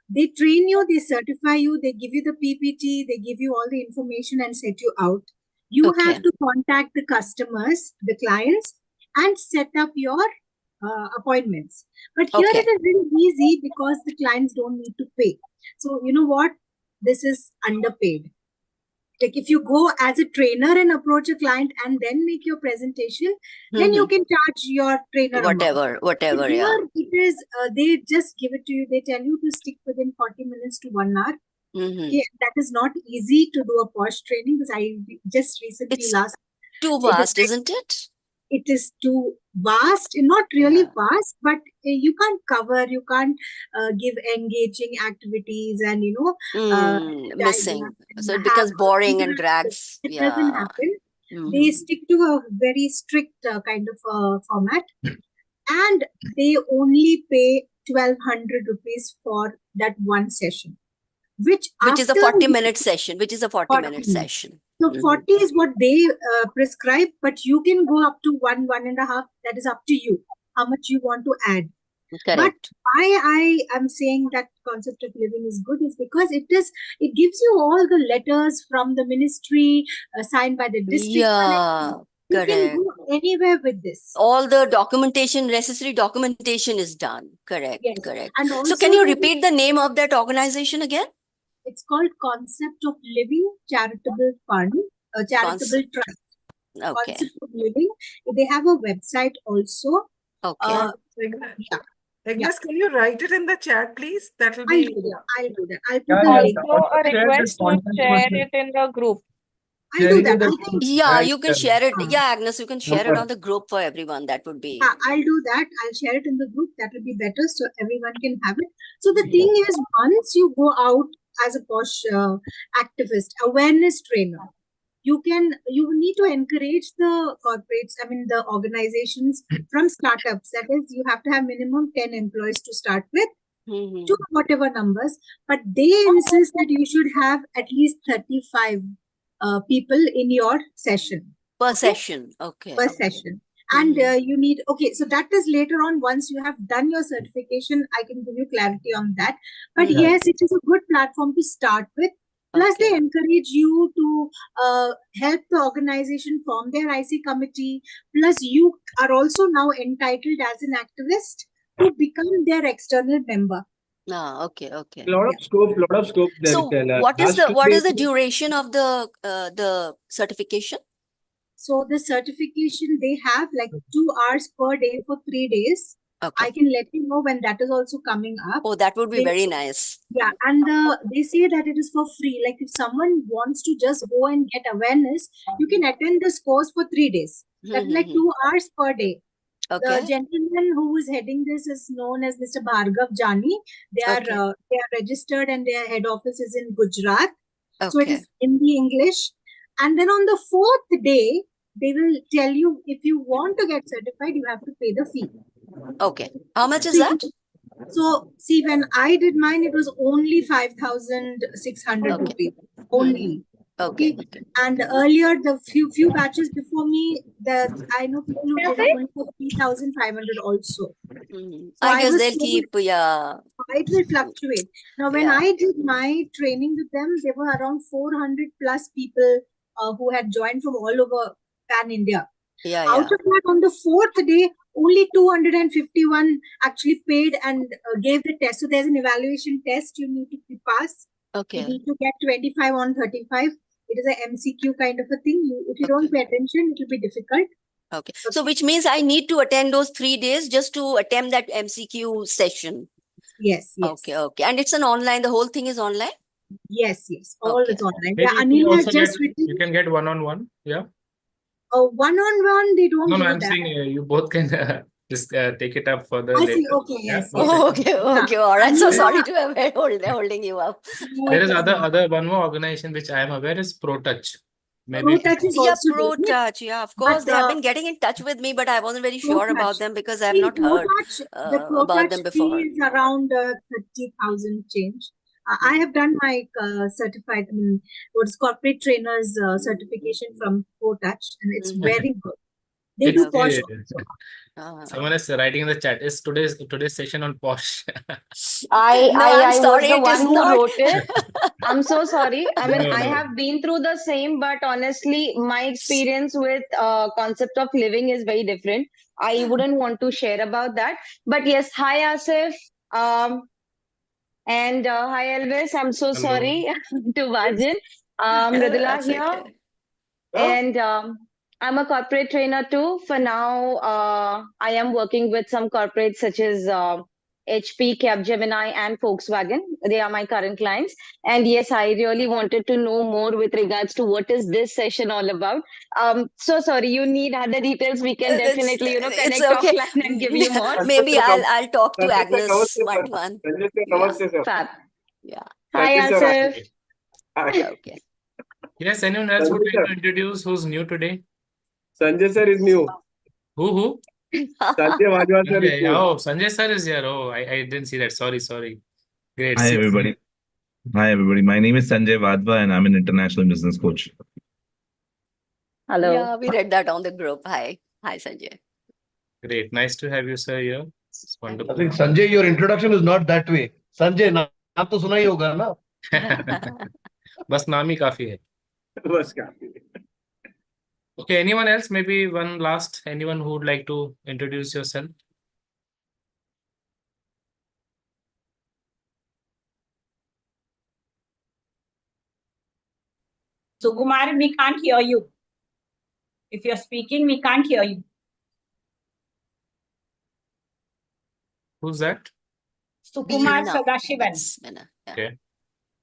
They train you, they certify you, they give you the PPT, they give you all the information and set you out. You have Okay. to contact the customers, the clients, and set up your appointments. But here it Okay. is very easy because the clients don't need to pay. So you know what? This is underpaid. Like if you go as a trainer and approach a client and then make your presentation, then you can charge your trainer amount. But Whatever, yeah. here it is, they just give it to you. They tell you to stick within 40 minutes to 1 hour. Okay, that is not easy to do a posh training because I just recently It's last. too It is vast, isn't it? it is too vast, not really vast, but you can't cover, you can't give engaging activities and Missing. So it have becomes boring and interactive. drags. It doesn't Yeah. happen. They stick to a very strict kind of format, and they only pay 1,200 rupees for that one session, which is a after 40-minute session. 40 session. so 40 is what they prescribe, but you can go up to 1.5. That is up to you, how much you want to add. But Correct. why I am saying that concept of living is good is because it gives you all the letters from the ministry signed by the district. Yeah, You can correct. go anywhere with this. All the necessary documentation is done. Correct, Yes. correct. And So also can you repeat the name of that organization again? It's called Concept of Living Charitable Fund, Charitable Trust. Okay. Concept of Living. They have a website also. Okay. Agnes, can you write it in the chat, please? That will I'll be. do that. I'll put the link. Also, a request to share it in the group. I'll do that. Yeah, you can share it. Yeah, Agnes, you can share it on the group for everyone. That would be. Yeah, I'll do that. I'll share it in the group. That will be better so everyone can have it. So the thing is, once you go out as a posh activist, awareness trainer, you need to encourage the corporates, the organizations from startups. That is, you have to have minimum 10 employees to start with, to whatever numbers, but they insist that you should have at least 35 people in your session. Per session. Okay. Per session. And you need, so that is later on, once you have done your certification, I can give you clarity on that. But yes, it is a good platform to start with. Plus, they encourage you to help the organization form their IC committee. Plus, you are also now entitled as an activist to become their external member. Okay. Lot of scope there. So what is the duration of the certification? So the certification, they have like 2 hours per day for 3 days. Okay. I can let you know when that is also coming up. Oh, that would be very nice. Yeah, and they say that it is for free. Like if someone wants to just go and get awareness, you can attend this course for 3 days. That's like 2 hours per day. Okay. The gentleman who is heading this is known as Mr. Bhargav Jani. They are registered and their head office is in Gujarat. Okay. So it is in the English. And then on the 4th day, they will tell you if you want to get certified, you have to pay the fee. Okay. How much is that? So, see, when I did mine, it was only 5,600 rupees. Only. Okay. And earlier, the few batches before me, I know people who did it for 3,500 also. So I guess they'll keep, it will fluctuate. Now, when I did my training with them, there were around 400 plus people who had joined from all over Pan India. Out of that, on the 4th day, only 251 actually paid and gave the test. So there's an evaluation test you need to pass. Okay. You need to get 25 on 35. It is a MCQ kind of a thing. If you don't pay attention, it will be difficult. Okay. So which means I need to attend those 3 days just to attempt that MCQ session. Yes. Okay. And it's an online, the whole thing is online? Yes. All is online. Maybe Anil has just written. You can get one-on-one. Yeah. One-on-one, they don't do I'm that. saying you both can just take it up further I later. see. Okay, yes. Okay. All right. So sorry to have holding you up. There is other one more organization which I am aware is ProTouch. Maybe. ProTouch is also ProTouch. Yeah, of course. They have been getting in touch with me, but I wasn't very sure about them because I have not heard about them before. Fee is around 30,000 change. I have done my certified, what's corporate trainers certification from ProTouch, and it's very good. They do It's posh. someone is writing in the chat. Is today's session on posh? No, I'm I was sorry, the it is one who not. wrote it. I'm so sorry. I mean, No, I no. have been through the same, but honestly, my experience with concept of living is very different. I wouldn't want to share about that. But yes, hi Asif. Um, and hi Elvis. I'm so Hello. sorry to Vajan. Mridula That's here. okay. And I'm a corporate trainer too. For now, I am working with some corporates such as HP, Capgemini, and Volkswagen. They are my current clients. And yes, I really wanted to know more with regards to what is this session all about. So sorry, you need other details. We can definitely, It's connect okay. offline and give you more. Maybe I'll talk to Agnes one. Yeah, Fab. yeah. Hi, Asif. Okay. Yes, anyone else would Sanjay like sir. to introduce who's new today? Sanjay sir is new. Who? Sanjay Wadhwa sir is Sanjay. new. Oh, Sanjay sir is here. Oh, I didn't see that. Sorry. Great. Hi See you. everybody. Hi everybody. My name is Sanjay Wadhwa and I'm an international business coach. Hello. Yeah, we read that on the group. Hi, Sanjay. Great. Nice to have you, sir, here. It's I wonderful. think Sanjay, your introduction is not that way. Sanjay, नाम तो सुना ही होगा ना? बस नाम ही काफी है. बस काफी. Okay, anyone else? Maybe one last. Anyone who would like to introduce yourself? Sukumar, we can't hear you. If you're speaking, we can't hear you. Who's that? Sukumar Veena. Sadashivan It's Veena, yeah. Okay.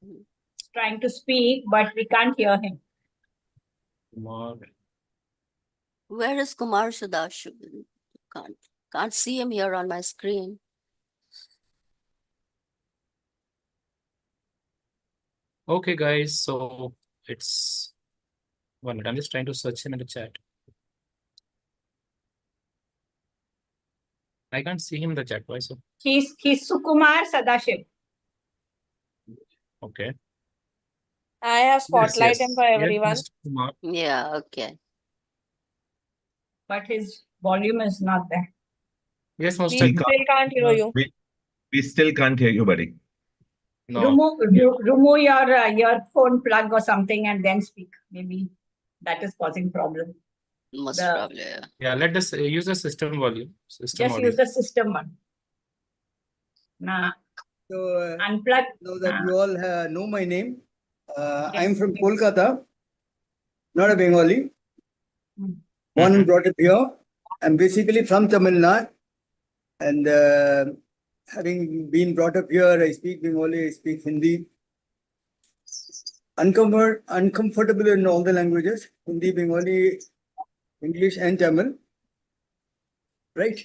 is trying to speak, but we can't hear him. Kumar. Where is Kumar Sadashivan? Can't see him here on my screen. Okay, guys. So it's 1 minute. I'm just trying to search him in the chat. I can't see him in the chat. Why so? He's Sukumar Sadashiv. Okay. I have spotlight him for Yes, everyone. Mr. Kumar. Yeah, okay. But his volume is not there. Yes, We Mr. still can't hear you. We still can't hear you, buddy. No. Remove your earphone plug or something and then speak. Maybe that is causing problem. Most The- probably, yeah. Yeah, let us use the system volume. System Just audio. use the system one. Nah, So, unplug. now that you all know my name, I'm Yes. from Kolkata, not a Bengali. Mm. Born and brought up here. I'm basically from Tamil Nadu. And having been brought up here, I speak Bengali, I speak Hindi. Uncomfortable in all the languages, Hindi, Bengali, English, and Tamil. Right?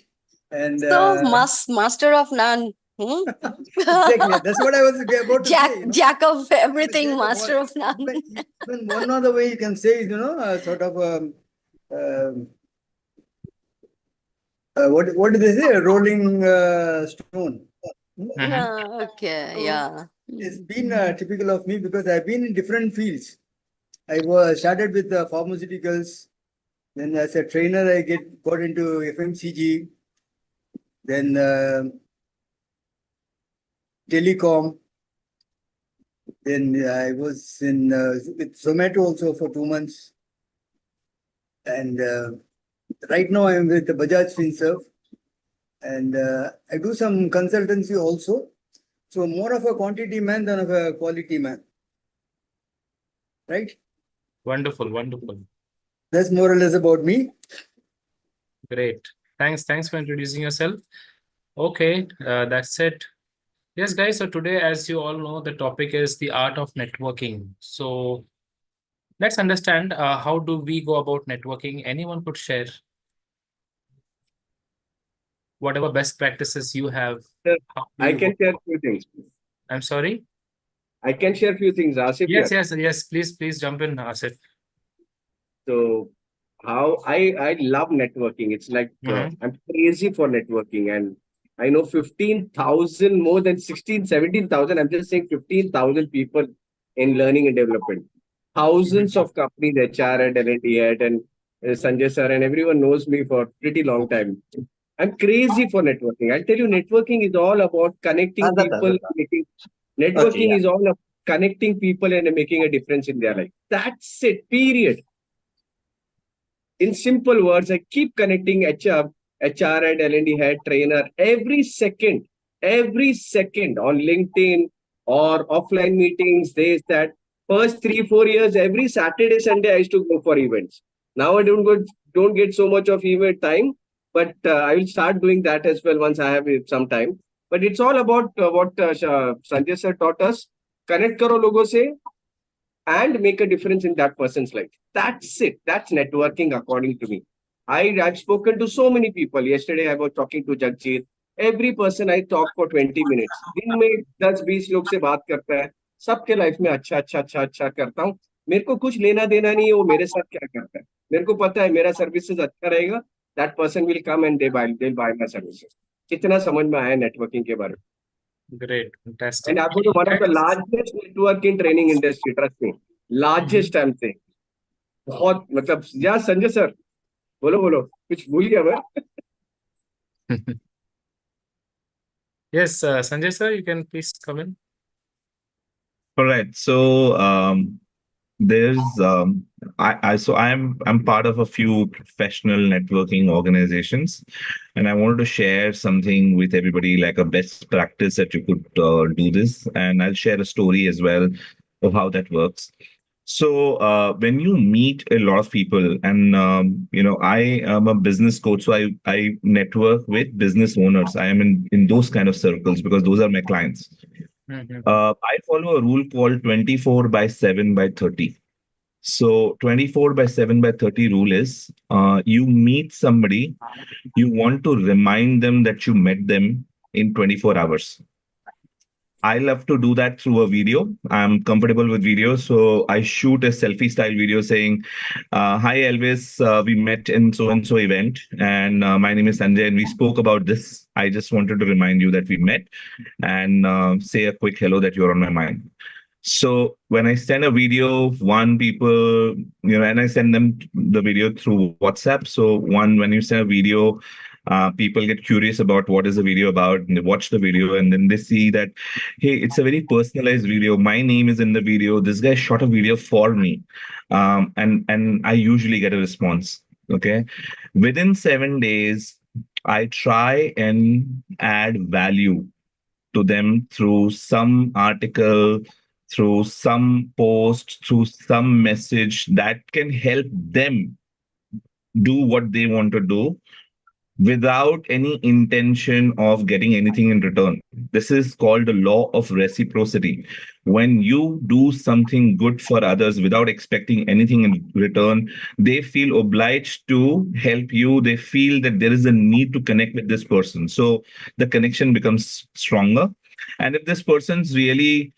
And So, master of none. exactly, that's what I was about to say. Jack of everything, Jack of master all- of none. Even one other way you can say is, sort of what do they say? A rolling stone. Okay, yeah. It's been typical of me because I've been in different fields. I started with pharmaceuticals. Then as a trainer, I got into FMCG. Then telecom. Then I was in with Zomato also for 2 months. And right now I'm with the Bajaj FinServ. And I do some consultancy also. So more of a quantity man than of a quality man. Right? Wonderful. That's more or less about me. Great. Thanks for introducing yourself. Okay, that's it. Yes, guys. So today, as you all know, the topic is the art of networking. So let's understand how do we go about networking. Anyone could share whatever best practices you have. Sir, How do I you can go share about- few things. I'm sorry. I can share few things, Asif. Yes, here. yes. Please jump in, Asif. So how I love networking. It's like I'm crazy for networking, and I know 15,000, more than 16, 17,000. I'm just saying 15,000 people in learning and development. Thousands of companies, HR and L&D and Sanjay sir, and everyone knows me for pretty long time. I'm crazy for networking. I'll tell you, networking is all about connecting people, making Okay, networking yeah. is all about connecting people and making a difference in their life. That's it, period. In simple words, I keep connecting HR and L&D head trainer every second on LinkedIn or offline meetings. Days that first 3 4 years, every Saturday Sunday I used to go for events. Now I don't get so much of event time, but I will start doing that as well once I have some time. But it's all about what Sanjay sir taught us. Connect karo logo se and make a difference in that person's life. That's it. That's networking, according to me. I've spoken to so many people. Yesterday, I was talking to Jagjit. Every person I talk for 20 minutes. दिन में 10-20 लोग से बात करता है. सबके life में अच्छा करता हूँ. मेरे को कुछ लेना देना नहीं है वो मेरे साथ क्या करता है. मेरे को पता है मेरा सर्विसेज अच्छा रहेगा. That person will come and they'll buy my services. कितना समझ में आया नेटवर्किंग के बारे में. Great, fantastic. And I've got one of the largest network in training industry. Trust me, largest I'm saying. बहुत मतलब या संजय सर बोलो बोलो कुछ भूल गया मैं. Yes, Sanjay sir, you can please come in. All right. So there's I'm part of a few professional networking organizations, and I wanted to share something with everybody, like a best practice that you could do this, and I'll share a story as well of how that works. So when you meet a lot of people, and I am a business coach, so I network with business owners. I am in those kind of circles because those are my clients. I follow a rule called 24 by 7 by 30. So 24 by 7 by 30 rule is you meet somebody, you want to remind them that you met them in 24 hours. I love to do that through a video. I'm comfortable with video. So I shoot a selfie style video saying, hi, Elvis, we met in so-and-so event. And my name is Sanjay and we spoke about this. I just wanted to remind you that we met and say a quick hello that you're on my mind. So when I send a video, people, and I send them the video through WhatsApp. So when you send a video, people get curious about what is the video about, and they watch the video, and then they see that, hey, it's a very personalized video. My name is in the video. This guy shot a video for me, and I usually get a response. Okay, within 7 days, I try and add value to them through some article, through some post, through some message that can help them do what they want to do without any intention of getting anything in return. This is called the law of reciprocity. When you do something good for others without expecting anything in return, they feel obliged to help you. They feel that there is a need to connect with this person. So the connection becomes stronger. And if this person's really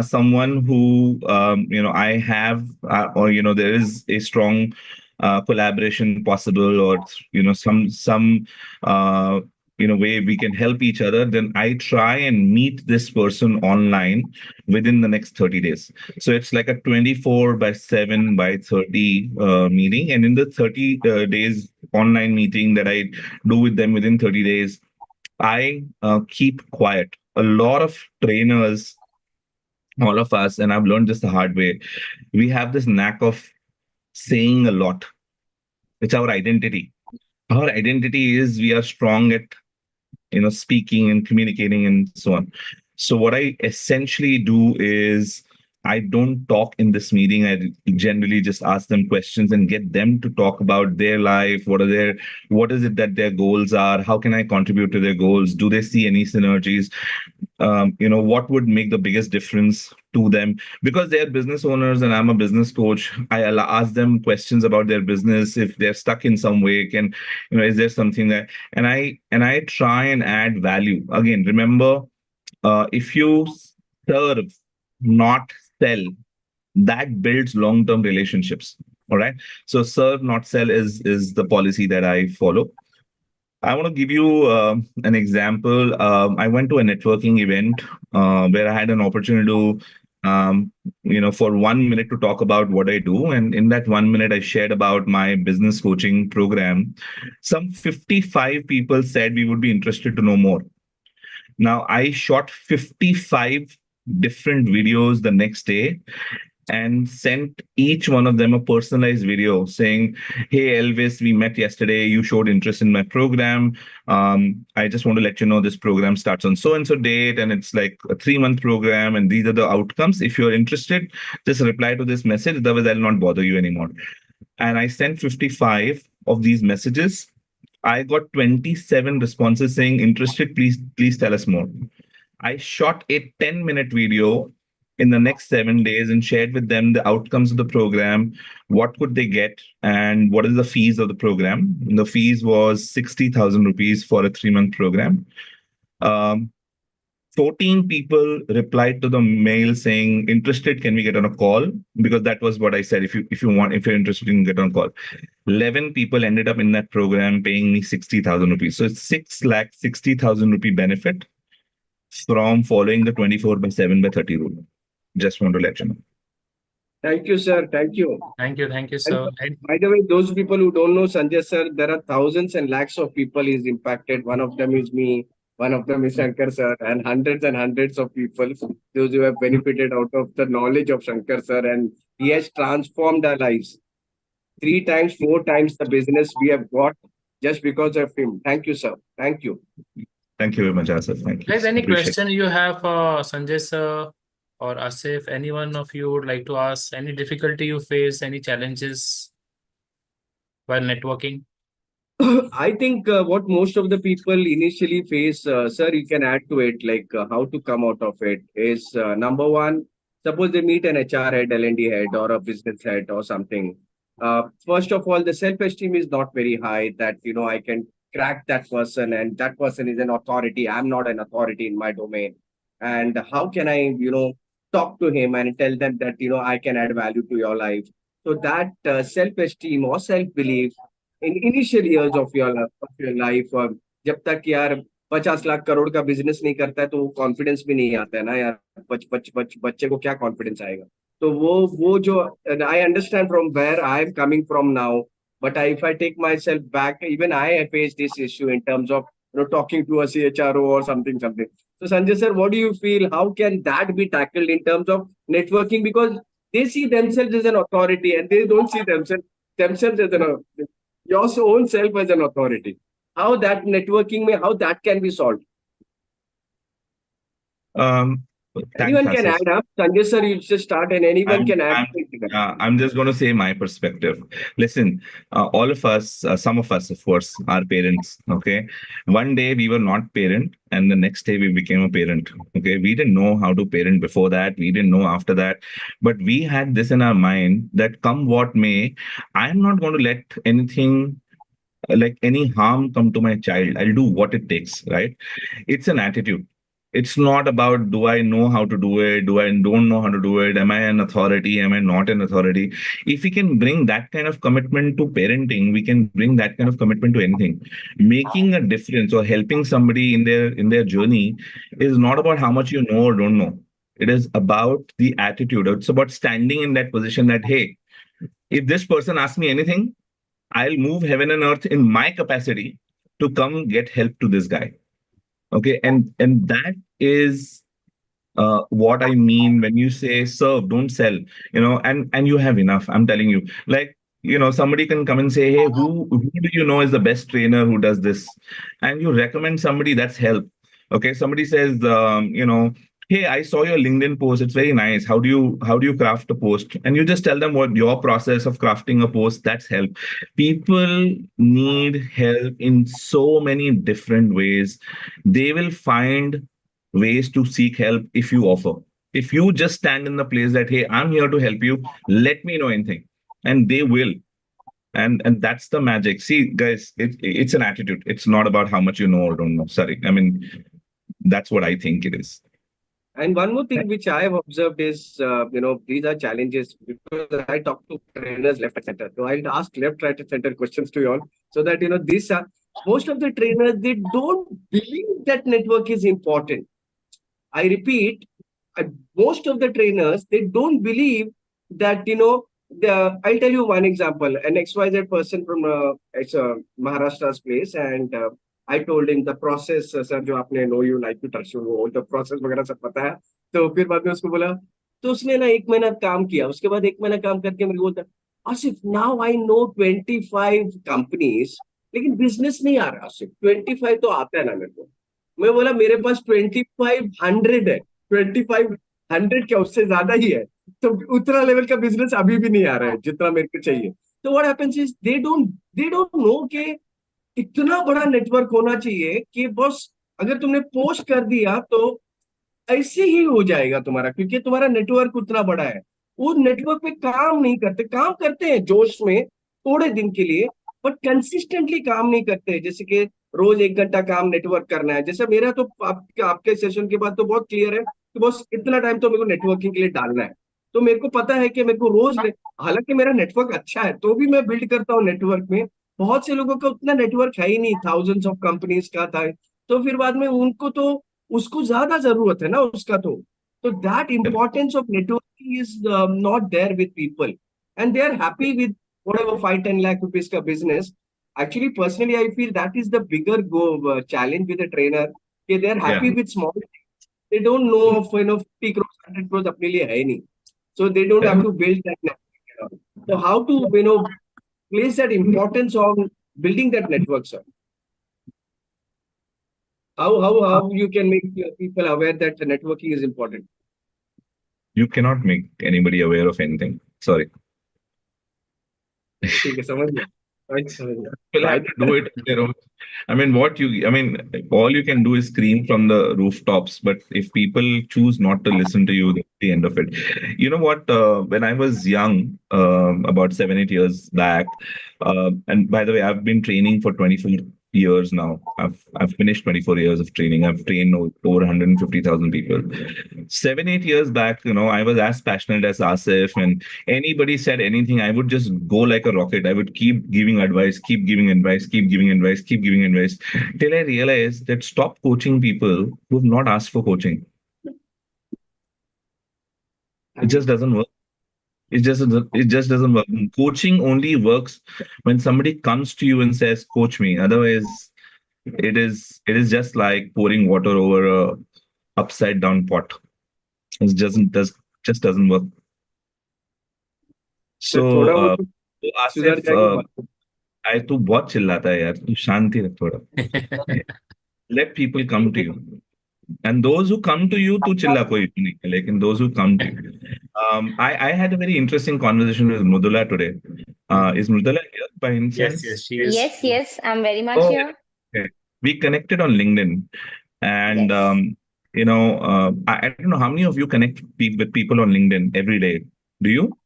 someone who I have, or there is a strong collaboration possible, or some way we can help each other, then I try and meet this person online within the next 30 days. So it's like a 24 by 7 by 30 meeting, and in the 30 days online meeting that I do with them within 30 days, I keep quiet. A lot of trainers, all of us, and I've learned this the hard way, we have this knack of saying a lot. It's our identity. Our identity is we are strong at speaking and communicating and so on. So what I essentially do is I don't talk in this meeting. I generally just ask them questions and get them to talk about their life. What is it that their goals are? How can I contribute to their goals? Do they see any synergies? What would make the biggest difference to them? Because they're business owners and I'm a business coach, I'll ask them questions about their business. If they're stuck in some way, is there something that, and I try and add value. Again, remember, if you serve, not sell, that builds long-term relationships. All right. So serve, not sell is the policy that I follow. I want to give you an example. I went to a networking event where I had an opportunity to for 1 minute to talk about what I do. And in that 1 minute, I shared about my business coaching program. Some 55 people said we would be interested to know more. Now, I shot 55 different videos the next day and sent each one of them a personalized video saying, "Hey, Elvis, we met yesterday. You showed interest in my program. I just want to let you know this program starts on so and so date, and it's like a 3-month program, and these are the outcomes. If you're interested, just reply to this message. Otherwise, I'll not bother you anymore." And I sent 55 of these messages. I got 27 responses saying, "Interested, please tell us more." I shot a 10-minute video in the next 7 days and shared with them the outcomes of the program, what could they get, and what is the fees of the program. The fees was 60,000 rupees for a 3-month program. 14 people replied to the mail saying, "Interested, can we get on a call?" Because that was what I said. If you're interested, you can get on a call. 11 people ended up in that program paying me 60,000 rupees. So it's 6,60,000 rupee benefit from following the 24/7/30 rule. Just want to let you know. Thank you, sir. Thank you. Thank you, And sir. by the way, those people who don't know Sanjay sir, there are thousands and lakhs of people he's impacted. One of them is me, one of them is Shankar sir, and hundreds of people, those who have benefited out of the knowledge of Shankar sir, and he has transformed our lives. 3 times, 4 times the business we have got just because of him. Thank you, sir. Thank you. Thank you very much, Asif. Thank you. Guys, any Appreciate question you have for Sanjay sir or Asif? Any one of you would like to ask? Any difficulty you face? Any challenges while networking? I think what most of the people initially face, sir, you can add to it, like how to come out of it is number one, suppose they meet an HR head, L&D head, or a business head or something. First of all, the self-esteem is not very high that, I can crack that person and that person is an authority. I'm not an authority in my domain. And how can I, talk to him and tell them that, I can add value to your life. So that self-esteem or self-belief in initial years of your life, जब तक यार 50 लाख करोड़ का business नहीं करता है तो वो confidence भी नहीं आता है ना यार, बच्चे को क्या कॉन्फिडेंस आएगा. तो वो जो I understand from where I am coming from now, but if I take myself back, even I faced this issue in terms of talking to a CHRO or something. So Sanjay sir, what do you feel? How can that be tackled in terms of networking? Because they see themselves as an authority and they don't see themselves as your own self as an authority. How that networking how that can be solved? Anyone can add up. Sanjay sir, you just start and anyone can add. I'm just going to say my perspective. Listen, all of us, some of us, of course, are parents. Okay. One day we were not parent and the next day we became a parent. Okay. We didn't know how to parent before that. We didn't know after that. But we had this in our mind that come what may, I'm not going to let anything like any harm come to my child. I'll do what it takes, right? It's an attitude. It's not about do I know how to do it? Do I don't know how to do it? Am I an authority? Am I not an authority? If we can bring that kind of commitment to parenting, we can bring that kind of commitment to anything. Making a difference or helping somebody in their journey is not about how much you know or don't know. It is about the attitude. It's about standing in that position that, hey, if this person asks me anything, I'll move heaven and earth in my capacity to come get help to this guy. Okay, and that is what I mean when you say serve, don't sell. And you have enough. I'm telling you, like somebody can come and say, hey, who do you know is the best trainer who does this, and you recommend somebody. That's help. Okay, somebody says, hey, I saw your LinkedIn post. It's very nice. How do you craft a post? And you just tell them what your process of crafting a post. That's help. People need help in so many different ways. They will find ways to seek help if you offer. If you just stand in the place that, hey, I'm here to help you. Let me know anything. And they will. And that's the magic. See, guys, it's an attitude. It's not about how much you know or don't know. Sorry. I mean, that's what I think it is. And one more thing which I have observed is, these are challenges because I talk to trainers left, right, center. So I'll ask left, right, center questions to you all so that, these are most of the trainers, they don't believe that network is important. I repeat, most of the trainers, they don't believe that, I'll tell you one example. An XYZ person from it's a Maharashtra's place, and I told him the process, sir, जो आपने know you like to touch you, वो the process वगैरह सब पता है. तो फिर बाद में उसको बोला, तो उसने ना 1 महीना काम किया. उसके बाद 1 महीना काम करके मेरे को बोलता, Asif, now I know 25 companies, लेकिन बिजनेस नहीं आ रहा. आसिफ 25 तो आता है ना मेरे को. मैं बोला मेरे पास 2500 है. 2500 क्या, उससे ज्यादा ही है. तो उतना लेवल का बिजनेस अभी भी नहीं आ रहा है जितना मेरे को चाहिए. तो what happens is they don't know कि इतना बड़ा नेटवर्क होना चाहिए कि बस अगर तुमने पोस्ट कर दिया तो ऐसे ही हो जाएगा तुम्हारा, क्योंकि तुम्हारा नेटवर्क उतना बड़ा है. वो नेटवर्क पे काम करते हैं जोश में थोड़े दिन के लिए, बट कंसिस्टेंटली काम नहीं करते. जैसे कि रोज 1 घंटा काम नेटवर्क करना है. जैसे मेरा तो आपके सेशन के बाद तो बहुत क्लियर है कि बस इतना टाइम तो मेरे को नेटवर्किंग के लिए डालना है. तो मेरे को पता है कि मेरे को हालांकि मेरा नेटवर्क अच्छा है तो भी मैं बिल्ड करता हूँ नेटवर्क में. बहुत से लोगों का उतना नेटवर्क है ही नहीं, थाउजेंड्स ऑफ कंपनीज का था. तो फिर बाद में उनको तो उसको ज्यादा जरूरत है ना उसका. तो that importance of networking is not there with people, and they are happy with whatever 5-10 lakh rupees का business. Actually, personally, I feel that is the bigger challenge with a trainer. Okay, they are happy with small things. They don't know of 50 crores, 100 crores अपने लिए है नहीं. So they don't have to build that network. So how to place that importance on building that network, sir? How you can make people aware that the networking is important? You cannot make anybody aware of anything. Sorry. ठीक है, समझ गया. People have to do it on their own. I mean, all you can do is scream from the rooftops. But if people choose not to listen to you, that's the end of it. You know what? When I was young, about 7-8 years back, and by the way, I've been training for 24 years now. I've finished 24 years of training. I've trained over 150,000 people. 7-8 years back, I was as passionate as Asif, and anybody said anything, I would just go like a rocket. I would keep giving advice, keep giving advice, keep giving advice, keep giving advice, till I realized that stop coaching people who have not asked for coaching. It just doesn't work. It just doesn't work. Coaching only works when somebody comes to you and says, "Coach me." Otherwise, it is just like pouring water over a upside down pot. It just doesn't work. So, Asif, तू बहुत चिल्लाता है यार. तू शांति रख थोड़ा. Let people come to you. And those who come to you, tu chilla koi nahi hai, lekin those who come to you. I had a very interesting conversation with Mridula today. Is Mridula here by any chance? Yes, she is. Yes, I'm very much here. Okay. We connected on LinkedIn, and I don't know how many of you connect with people on LinkedIn every day. Do you?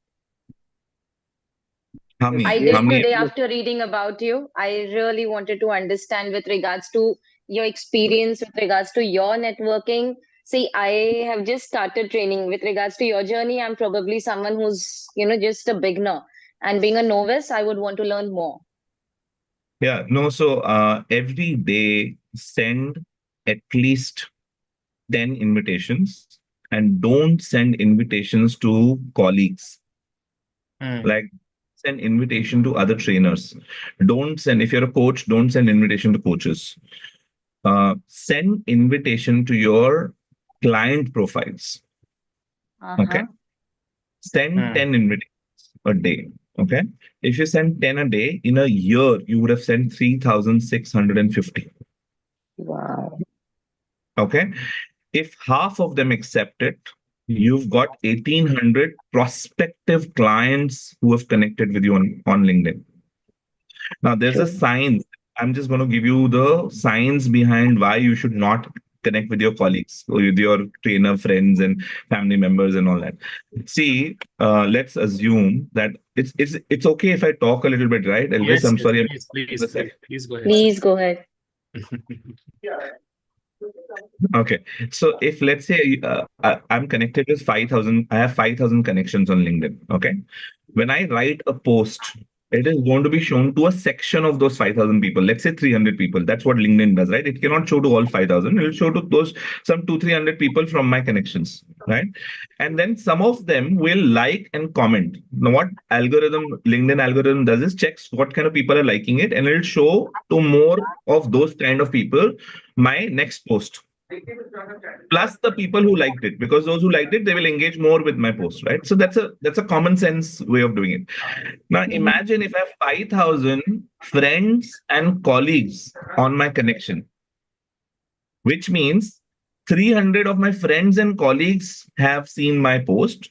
How many? I did today after reading about you. I really wanted to understand with regards to your experience, with regards to your networking. See, I have just started training. With regards to your journey, I'm probably someone who's, just a beginner. And being a novice, I would want to learn more. Yeah, no, so every day send at least 10 invitations, and don't send invitations to colleagues. Like, send invitation to other trainers. Don't send, if you're a coach, don't send invitation to coaches. Send invitation to your client profiles. Okay. Send 10 invitations a day. Okay. If you send 10 a day, in a year, you would have sent 3,650. Wow. Okay. If half of them accept it, you've got 1,800 prospective clients who have connected with you on LinkedIn. Now, there's a science. I'm just going to give you the science behind why you should not connect with your colleagues, or with your trainer friends and family members and all that. See, let's assume that it's okay if I talk a little bit, right? Elvis, yes, I'm sorry. Please go ahead. Please go ahead. Okay, so if let's say I'm connected with 5,000, I have 5,000 connections on LinkedIn. Okay, when I write a post, it is going to be shown to a section of those 5,000 people. Let's say 300 people. That's what LinkedIn does, right? It cannot show to all 5,000. It will show to those some 200-300 people from my connections, right? And then some of them will like and comment. Now, what LinkedIn algorithm does is checks what kind of people are liking it, and it'll show to more of those kind of people my next post. Plus the people who liked it, because those who liked it, they will engage more with my post, right? So that's a common sense way of doing it. Now imagine if I have 5,000 friends and colleagues on my connection, which means 300 of my friends and colleagues have seen my post,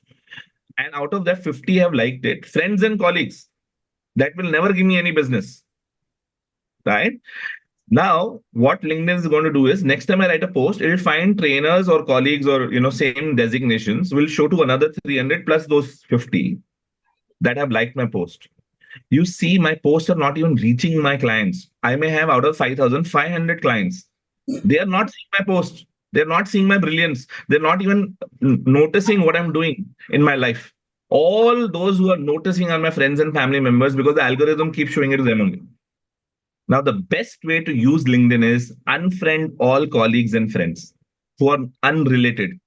and out of that 50 have liked it. Friends and colleagues, that will never give me any business, right? Now, what LinkedIn is going to do is next time I write a post, it'll find trainers or colleagues or same designations, will show to another 300 plus those 50 that have liked my post. You see, my posts are not even reaching my clients. I may have out of 5,000, 500 clients. They are not seeing my post. They're not seeing my brilliance. They're not even noticing what I'm doing in my life. All those who are noticing are my friends and family members, because the algorithm keeps showing it to them only. Now, the best way to use LinkedIn is unfriend all colleagues and friends who are unrelated.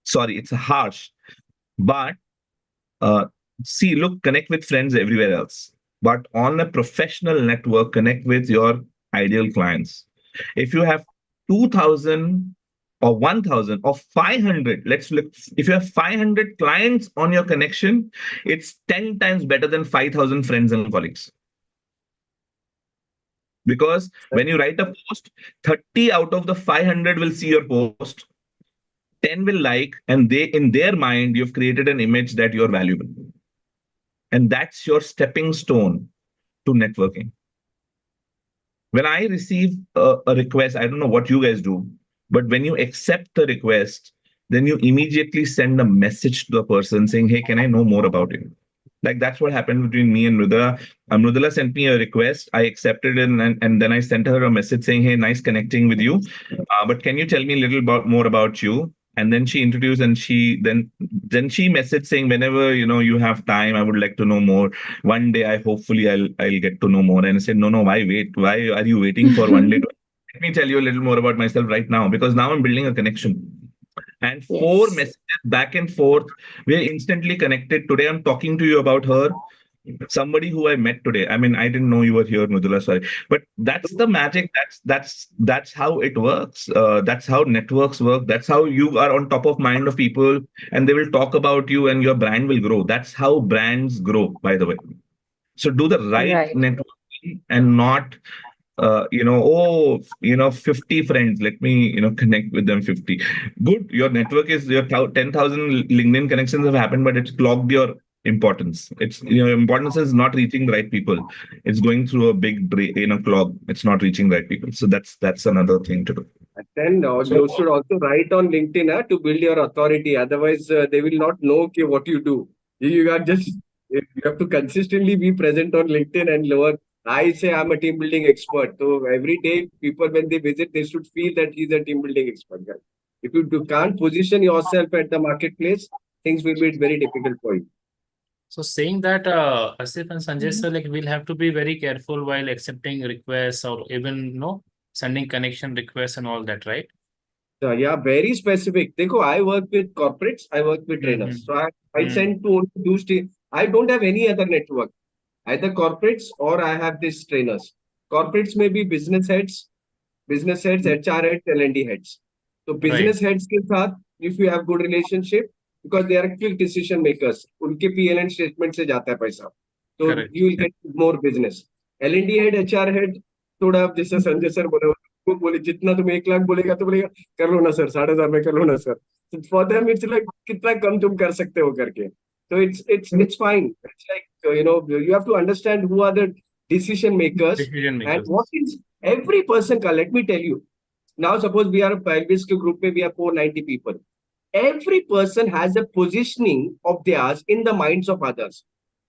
Sorry, it's harsh, but connect with friends everywhere else. But on a professional network, connect with your ideal clients. If you have 2,000 or 1,000 or 500, let's look, if you have 500 clients on your connection, it's 10 times better than 5,000 friends and colleagues. Because when you write a post, 30 out of the 500 will see your post, 10 will like, and they, in their mind, you've created an image that you're valuable. And that's your stepping stone to networking. When I receive a request, I don't know what you guys do, but when you accept the request, then you immediately send a message to the person saying, hey, can I know more about you? Like that's what happened between me and Mridula. Mridula sent me a request. I accepted it, and then I sent her a message saying, hey, nice connecting with you. But can you tell me a little more about you? And then she introduced, and she then she messaged saying, whenever you have time, I would like to know more. One day, hopefully I'll get to know more. And I said, no, why wait? Why are you waiting for one day? Let me tell you a little more about myself right now, because now I'm building a connection. And 4 messages back and forth, we're instantly connected. Today I'm talking to you about her, somebody who I met today. I mean, I didn't know you were here, Mridula, sorry. But that's the magic. That's how it works. That's how networks work. That's how you are on top of mind of people, and they will talk about you, and your brand will grow. That's how brands grow, by the way. So do the right networking and not 50 friends, let me connect with them 50. Good, your network is your 10,000 LinkedIn connections have happened, but it's clogged your importance. It's importance is not reaching the right people. It's going through a big clog. It's not reaching the right people. So that's another thing to do. And then you should also write on LinkedIn to build your authority. Otherwise, they will not know what you do. You have to consistently be present on LinkedIn and lower. I say I'm a team building expert. So every day, people, when they visit, they should feel that he's a team building expert. If you can't position yourself at the marketplace, things will be very difficult for you. So saying that, Asif and Sanjay sir, like we'll have to be very careful while accepting requests or even sending connection requests and all that, right? So yeah, very specific. I work with corporates, I work with trainers. So I send to only I don't have any other network. Either corporates or I have these trainers. Corporates may be business heads, HR heads, L&D heads. So business heads के साथ, if you have good relationship, because they are quick decision makers, उनके P&L statement से जाता है पैसा. So you will get more business. L&D head, HR head, थोड़ा जैसे Sanjay sir बोले जितना तुम 1 लाख बोलेगा तो बोलेगा कर लो ना सर 5,500 में कर लो ना sir. So for them it's like कितना कम तुम कर सकते हो करके. So it's fine. It's like you have to understand who are the decision makers. And what is every person. Let me tell you. Now suppose we are a Elvis group, we are 490 people. Every person has a positioning of theirs in the minds of others.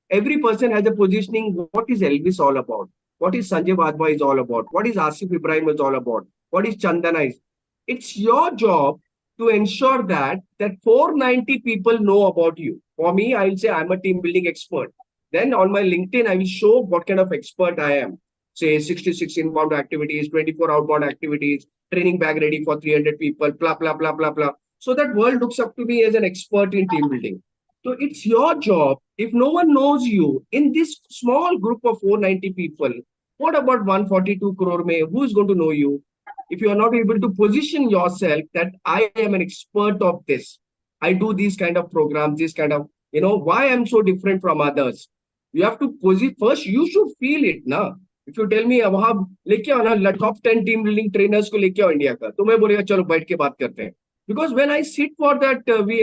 Every person has a positioning. What is Elvis all about? What is Sanjay Wadhwa is all about? What is Asif Ibrahim is all about? What is Chandana is? It's your job to ensure that 490 people know about you. For me, I'll say I'm a team building expert. Then on my LinkedIn, I will show what kind of expert I am. Say 66 inbound activities, 24 outbound activities, training bag ready for 300 people, blah, blah, blah, blah, blah. So that world looks up to me as an expert in team building. So it's your job. If no one knows you in this small group of 490 people, what about 142 crore mein? Who is going to know you? If you are not able to position yourself that I am an expert of this, I do these kind of programs, this kind of, why I'm so different from others. You have to position first, you should feel it now. If you tell me वहां लेके आओ ना top 10 team building trainers को लेके आओ India का तो मैं बोलेगा चलो बैठ के बात करते हैं because when I sit for that we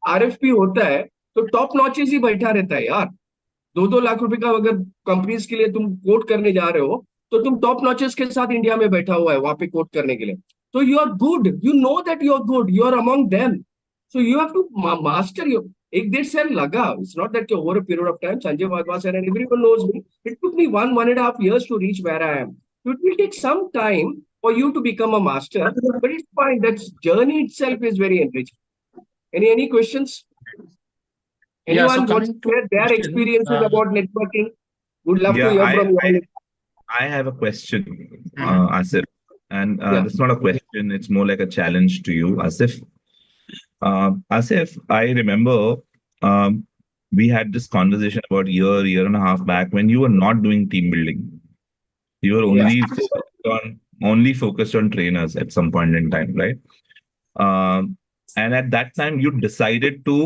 RFP होता है तो टॉप नॉचेस ही बैठा रहता है यार 2-2 लाख रुपए का अगर कंपनीज के लिए तुम कोट करने जा रहे हो तो तुम टॉप नॉचेस के साथ इंडिया में बैठा हुआ है वहां पे कोट करने के लिए तो you are good you know that you are good you are among them so you have to master your एक डेढ़ साल लगा it's not that over a period of time Sanjay Wadhwa sir and everyone knows me it took me 1.5 years to reach where I am so it will take some time for you to become a master but it's fine that journey itself is very enriching any questions anyone wants to share their experiences about networking would love to hear from you I have a question Asif and this is not a question it's more like a challenge to you Asif Asif, I remember we had this conversation about year and a half back when you were not doing team building. You were only focused on trainers at some point in time, right? And at that time, you decided to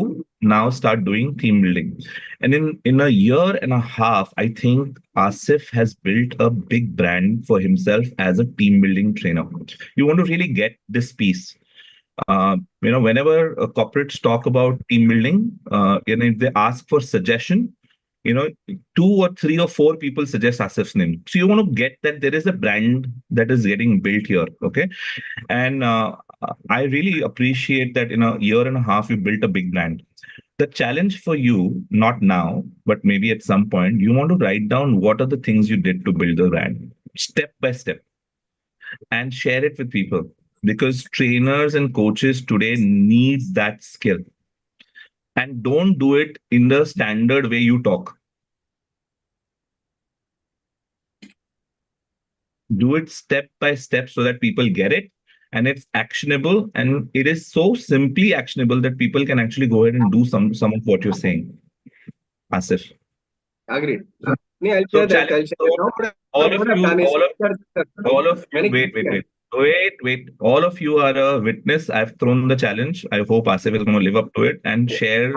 now start doing team building. And in a year and a half, I think Asif has built a big brand for himself as a team building trainer. You want to really get this piece. Whenever corporates talk about team building, if they ask for suggestion, 2 or 3 or 4 people suggest Asif's name. So you want to get that there is a brand that is getting built here, okay? And I really appreciate that in a year and a half, you built a big brand. The challenge for you, not now, but maybe at some point, you want to write down what are the things you did to build the brand, step by step, and share it with people. Because trainers and coaches today need that skill. And don't do it in the standard way you talk. Do it step by step so that people get it and it's actionable. And it is so simply actionable that people can actually go ahead and do some of what you're saying. Asif. Agreed. I'll share that. Wait. All of you are a witness. I've thrown the challenge. I hope Asif is going to live up to it and share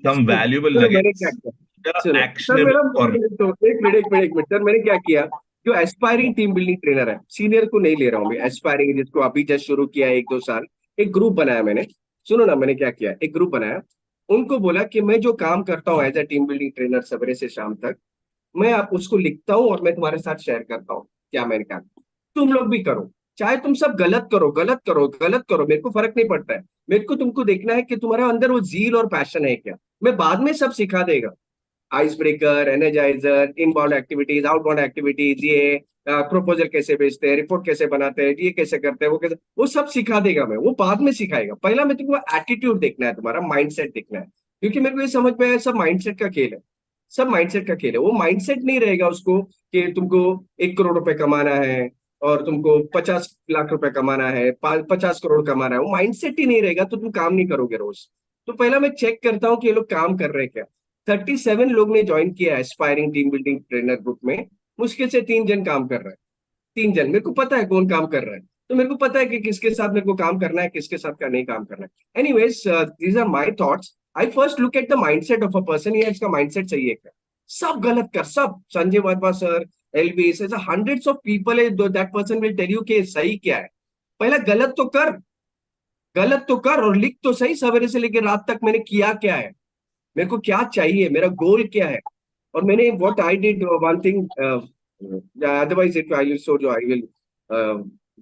some valuable nuggets. मैंने क्या किया जो aspiring team building trainer है senior को नहीं ले रहा हूँ मैं एस्पायरिंग जिसको अभी जस्ट शुरू किया 1-2 साल एक ग्रुप बनाया मैंने सुनो ना मैंने क्या किया एक ग्रुप बनाया उनको बोला कि मैं जो काम करता हूँ as a team building trainer सवेरे से शाम तक मैं आप उसको लिखता हूँ और मैं तुम्हारे साथ शेयर करता हूँ क्या मैंने कहा तुम लोग भी करो चाहे तुम सब गलत करो मेरे को फर्क नहीं पड़ता है मेरे को तुमको देखना है कि तुम्हारे अंदर वो जील और पैशन है क्या मैं बाद में सब सिखा देगा ice breaker energiser inbound activities outbound activities ये प्रपोजल कैसे भेजते हैं रिपोर्ट कैसे बनाते हैं ये कैसे करते हैं वो सब सिखा देगा मैं वो बाद में सिखाएगा पहला मैं तुमको एटीट्यूड देखना है तुम्हारा माइंडसेट देखना है क्योंकि मेरे को ये समझ में आया सब माइंडसेट का खेल है वो माइंडसेट नहीं रहेगा उसको कि तुमको 1 करोड़ रुपए कमाना है और तुमको 50 लाख रुपए कमाना है 50 करोड़ कमाना है वो माइंडसेट ही नहीं रहेगा तो तुम काम नहीं करोगे रोज तो पहला मैं चेक करता हूँ कि ये लोग काम कर रहे हैं क्या 37 लोग ने ज्वाइन किया aspiring team building trainer group में मुश्किल से 3 जन काम कर रहे हैं 3 जन मेरे को पता है कौन काम कर रहा है तो मेरे को पता है कि किसके साथ मेरे को काम करना है किसके साथ का नहीं काम करना है anyways these are my thoughts I first look at the mindset of a person ये इसका माइंडसेट सही है क्या सब गलत कर सब संजय वाधवा सर एलविस ऐसा हंड्रेड्स ऑफ पीपल है that person will tell you कि सही क्या है पहला गलत तो कर और लिख तो सही सवेरे से लेकर रात तक मैंने किया क्या है मेरे को क्या चाहिए मेरा गोल क्या है और मैंने what I did one thing otherwise it I will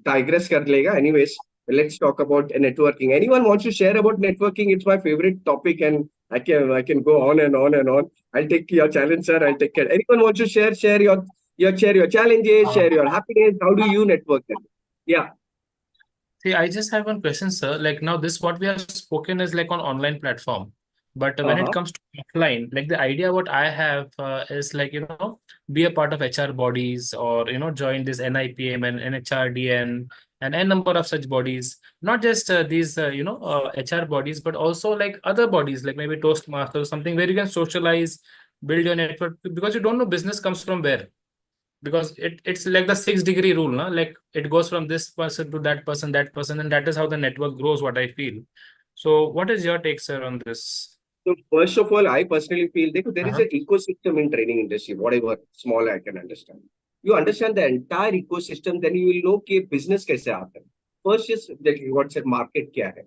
digress कर लेगा anyways let's talk about networking anyone wants to share about networking it's my favorite topic and I can go on and on and on I'll take your challenge sir I'll take care anyone wants to share your challenges share your happiness how do you network them yeah see I just have one question sir like now this what we have spoken is like on online platform But when it comes to offline, like the idea what I have is like, be a part of HR bodies, or, join this NIPM and NHRDN and n number of such bodies. Not just these, HR bodies, but also like other bodies, like maybe Toastmasters, something where you can socialize, build your network, because you don't know business comes from where. Because it's like the 6-degree rule, no? Like it goes from this person to that person, and that is how the network grows, what I feel. So what is your take, sir, on this? So first of all, I personally feel there is an ecosystem in training industry, whatever small I can understand. You understand the entire ecosystem, then you will know कि business कैसे आता है. First is what's it, market क्या है?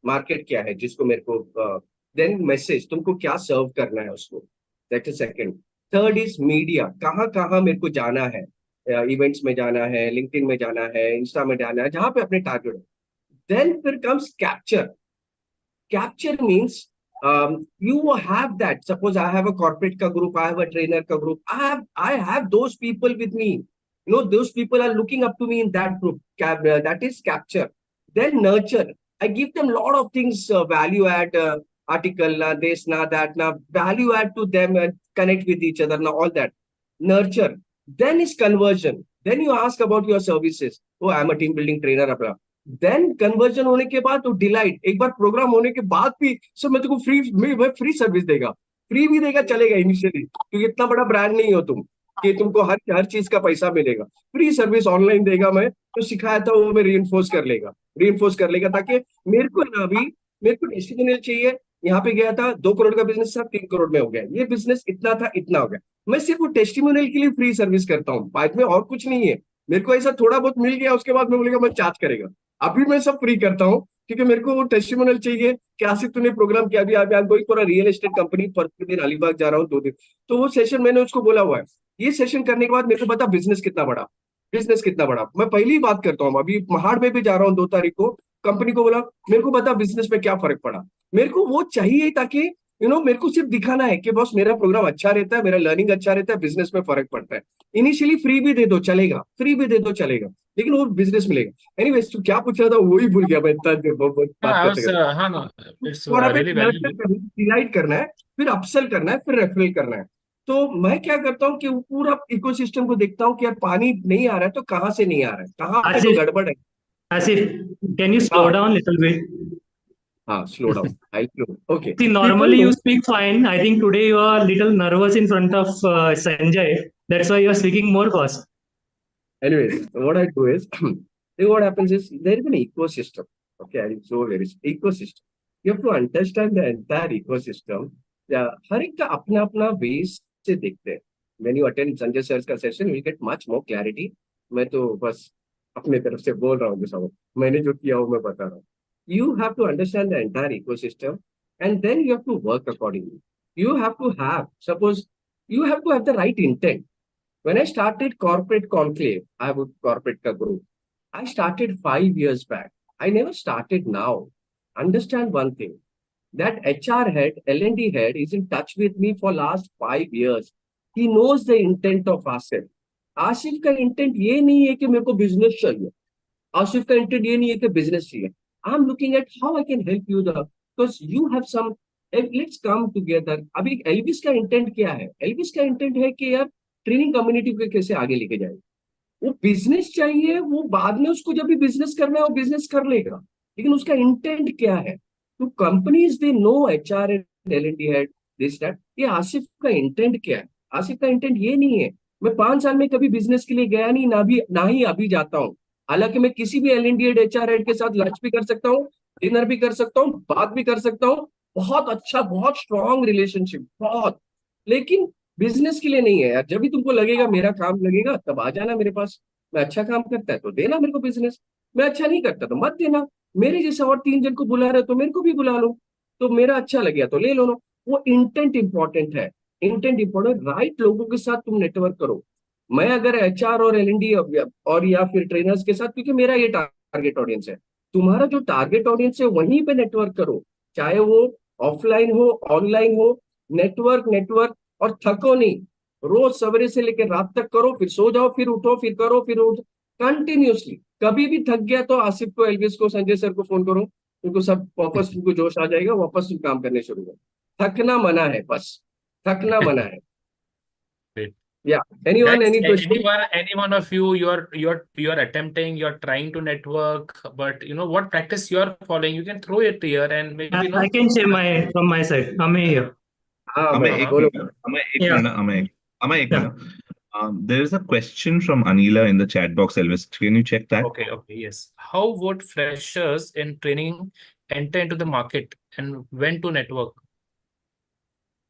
Market क्या है जिसको मेरे को then message तुमको क्या serve करना है उसको. That is second. Third is media. कहाँ कहाँ मेरे को जाना है? Events में जाना है, LinkedIn में जाना है, Insta में जाना है, जहाँ पे अपने target. Then here comes capture. Capture means you have that. Suppose I have a corporate ka group, I have a trainer ka group. I have those people with me. Those people are looking up to me in that group. That is capture. Then nurture. I give them a lot of things, value add article, this, that, value add to them and connect with each other, all that. Nurture. Then is conversion. Then you ask about your services. Oh, I'm a team building trainer. Then conversion होने के बाद तो delight, एक बार programme होने के बाद भी sir मैं तुमको फ्री सर्विस देगा, फ्री भी देगा चलेगा इनिशियली, क्योंकि इतना बड़ा ब्रांड नहीं हो तुम कि तुमको हर चीज का पैसा मिलेगा. फ्री सर्विस ऑनलाइन देगा, मैं तो सिखाया था वो मैं रीइंफोर्स कर लेगा ताकि मेरे को ना अभी मेरे को टेस्टिमोनियल चाहिए. यहाँ पे गया था 2 करोड़ का बिजनेस था, 3 करोड़ में हो गया. ये बिजनेस इतना था, इतना हो गया. मैं सिर्फ वो टेस्टिमोनियल के लिए फ्री सर्विस करता हूँ, बाद में और कुछ नहीं है. मेरे को ऐसा थोड़ा बहुत मिल गया, उसके बाद मैं बोलेगा मैं चार्ज करेगा. अभी मैं सब फ्री करता हूँ क्योंकि मेरे को वो टेस्टिमोनियल चाहिए कि आसिफ तूने प्रोग्राम किया. अभी I am going for a real estate company, पर दिन अलीबाग जा रहा हूँ 2 दिन. तो वो सेशन मैंने उसको बोला हुआ है. ये सेशन करने के बाद मेरे को पता बिजनेस कितना बड़ा. मैं पहली बात करता हूँ. अभी महाड़ में भी जा रहा हूँ 2 तारीख को. कंपनी को बोला मेरे को पता बिजनेस में क्या फर्क पड़ा. मेरे को वो चाहिए ताकि मेरे को सिर्फ दिखाना है कि बॉस मेरा प्रोग्राम अच्छा रहता है, मेरा लर्निंग अच्छा रहता है, बिजनेस में फर्क पड़ता है. इनिशियली फ्री भी दे दो चलेगा, लेकिन वो बिजनेस मिलेगा. एनीवेज तू क्या पूछ रहा था वही भूल गया मैं. डिलाइट करना है, फिर अपसेल करना है, फिर रेफरल करना है. तो मैं क्या करता हूँ कि पूरा इकोसिस्टम को देखता हूँ कि यार पानी नहीं आ रहा है तो कहाँ से नहीं आ रहा है, कहाँ पे तो गड़बड़ है. Asif, can you slow down a little bit? Slow down. I'll slow. Okay. See, normally you speak fine. I think today you are a little nervous in front of Sanjay. That's why you are speaking more fast. Anyways, what I do is, what happens is there is an ecosystem. Okay, so there is ecosystem. You have to understand the entire ecosystem. हर एक का अपना अपना ways से देखते हैं. When you attend Sanjay sir's का session, you will get much more clarity. मैं तो बस अपने तरफ से बोल रहा हूँ जो सब मैंने जो किया वो मैं बता रहा हूँ. You have to understand the entire ecosystem, and then you have to work accordingly. You have to have the right intent. When I started corporate conclave, I have a corporate group. I started 5 years back. I never started now. Understand one thing, that HR head, L&D head is in touch with me for last 5 years. He knows the intent of Asif. Asif का intent ये नहीं है कि मेरे को business चाहिए. Asif का intent ये नहीं है कि business चाहिए. I'm looking at how I can help you because you have some. Let's come together. अभी Elvis का intent क्या है? Elvis का intent है कि यार ट्रेनिंग कम्युनिटी को कैसे आगे लेके जाए. वो बिजनेस चाहिए, वो बाद में उसको जब भी बिजनेस करना है वो बिजनेस कर लेगा, लेकिन उसका इंटेंट क्या है. तो companies they know HR and L&D head this that. ये आसिफ का इंटेंट क्या है? आसिफ का इंटेंट ये नहीं है. मैं 5 साल में कभी बिजनेस के लिए गया नहीं, ना ही अभी जाता हूँ. हालांकि मैं किसी भी L&D हेड HR हेड के साथ लंच भी कर सकता हूँ, डिनर भी कर सकता हूँ, बात भी कर सकता हूँ. बहुत अच्छा, बहुत स्ट्रॉन्ग रिलेशनशिप, बहुत. लेकिन बिजनेस के लिए नहीं है यार. जब भी तुमको लगेगा मेरा काम लगेगा तब आ जाना मेरे पास. मैं अच्छा काम करता है तो देना मेरे को बिजनेस, मैं अच्छा नहीं करता तो मत देना. मेरे जैसे और 3 जन को बुला रहे हो तो मेरे को भी बुला लो. तो मेरा अच्छा लग गया तो ले लो. वो इंटेंट इंपॉर्टेंट है. राइट लोगों के साथ तुम नेटवर्क करो. मैं अगर HR और L&D और या फिर ट्रेनर्स के साथ, क्योंकि मेरा ये टारगेट ऑडियंस है, तुम्हारा जो टारगेट ऑडियंस है वहीं पे नेटवर्क करो, चाहे वो ऑफलाइन हो ऑनलाइन हो. नेटवर्क और थको नहीं. रोज सवेरे से लेकर रात तक करो, फिर सो जाओ, फिर उठो, फिर करो, फिर उठो कंटिन्यूअसली. कभी भी थक गया तो आसिफ को, एल्विस को, संजय सर को फोन करो, उनको सब वापस उनको जोश आ जाएगा, वापस काम करने शुरू कर। थकना मना है, बस थकना मना है। Great. Yeah. Anyone, Guys, any question? any one of you, you're attempting, you're trying to network, but you know what practice you're following, you can throw it here and maybe I can say from my side. Amey here. बोलो। There is a question from Anila in the chat box, Elvis. Can you check that? Okay, yes. How would freshers in training enter into the market and when to network?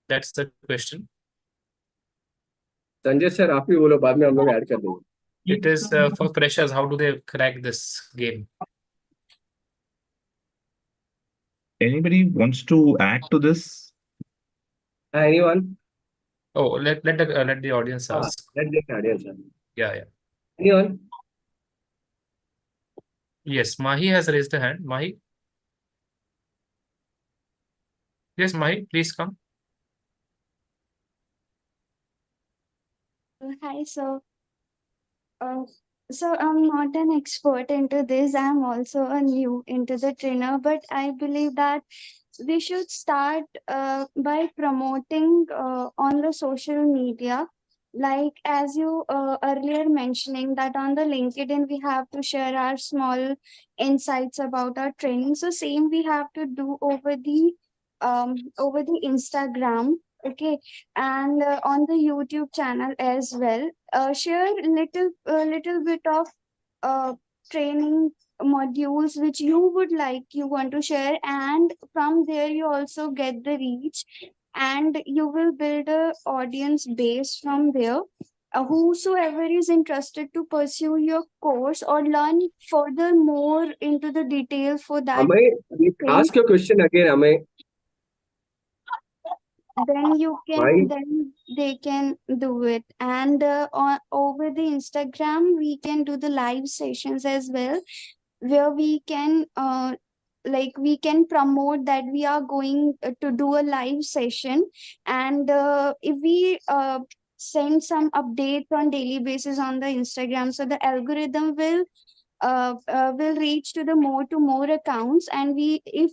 That's the question. Sanjay sir आप ही बोलो, बाद में हम लोग add कर देंगे। It is for freshers. How do they crack this game? Anybody wants to add to this? Anyone? Oh, let the audience ask. Let the audience ask. Yeah. Anyone? Yes, Mahi has raised a hand. Mahi. Yes, Mahi, please come. Hi, sir. So I'm not an expert into this. I'm also a new into the trainer, but I believe that we should start by promoting on the social media. Like as you earlier mentioning that on the LinkedIn we have to share our small insights about our training. So same we have to do over the Instagram. Okay, and on the YouTube channel as well. Share little bit of uh, training modules which you want to share, and from there you also get the reach, and you will build a audience base from there. Whosoever is interested to pursue your course or learn further more into the detail for that Amey, ask your question again, Amey. Then they can do it, and over the Instagram we can do the live sessions as well, where we can we can promote that we are going to do a live session, and if we send some updates on daily basis on the Instagram, so the algorithm will reach to the more accounts, and we if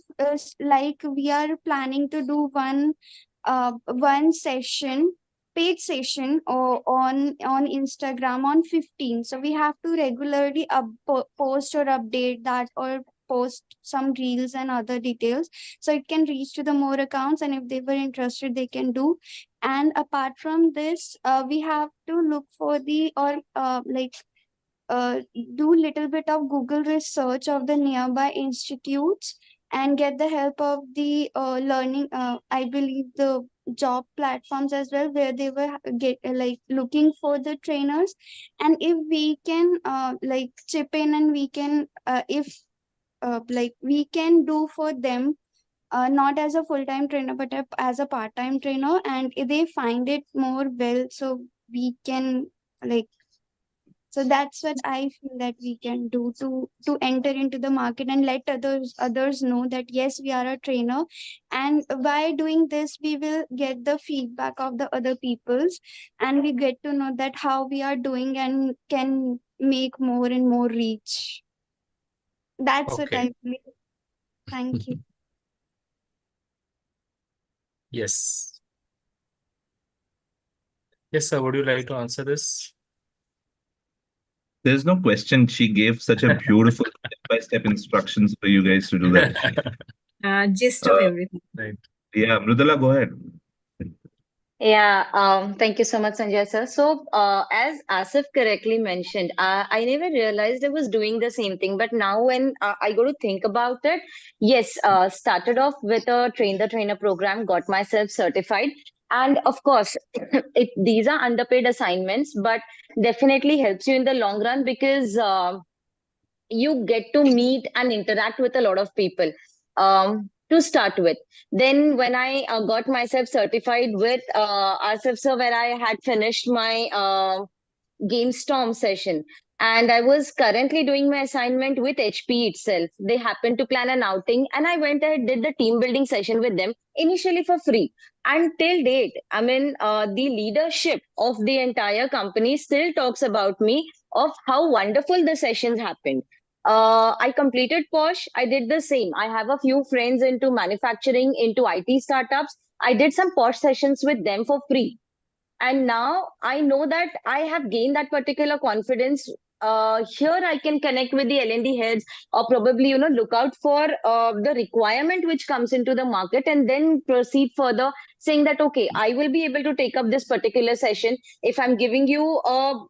like we are planning to do one session, paid session, or on Instagram on 15, so we have to regularly post or update that, or post some reels and other details, so it can reach to the more accounts, and if they were interested they can do. And apart from this, we have to look for the or do little bit of Google research of the nearby institutes, and get the help of the learning, I believe the job platforms as well, where they were looking for the trainers. And if we can chip in, and we can if we can do for them, not as a full-time trainer but as a part-time trainer, and if they find it more well, so we can so that's what I feel that we can do to enter into the market and let others know that yes, we are a trainer, and by doing this we will get the feedback of the other peoples, and we get to know that how we are doing and can make more and more reach. That's what I believe. Thank you. Yes. Yes, sir. Would you like to answer this? There's no question. She gave such a beautiful step-by-step instructions for you guys to do that. Gist of everything. Right. Yeah, Mridula, go ahead. Yeah, thank you so much, Sanjay sir. So, as Asif correctly mentioned, I never realized I was doing the same thing. But now, when I go to think about it, yes, started off with a train the trainer program, got myself certified, and of course, these are underpaid assignments, but definitely helps you in the long run because you get to meet and interact with a lot of people to start with. Then when I got myself certified with Asif sir, where I had finished my game storm session, and I was currently doing my assignment with HP itself. They happened to plan an outing, and I went ahead did the team building session with them initially for free. And till date, I mean, the leadership of the entire company still talks about me of how wonderful the sessions happened. I completed Posh. I did the same. I have a few friends into manufacturing, into IT startups. I did some Posh sessions with them for free. And now I know that I have gained that particular confidence. Here I can connect with the L&D heads, or probably look out for the requirement which comes into the market, and then proceed further, saying that okay, I will be able to take up this particular session. If I'm giving you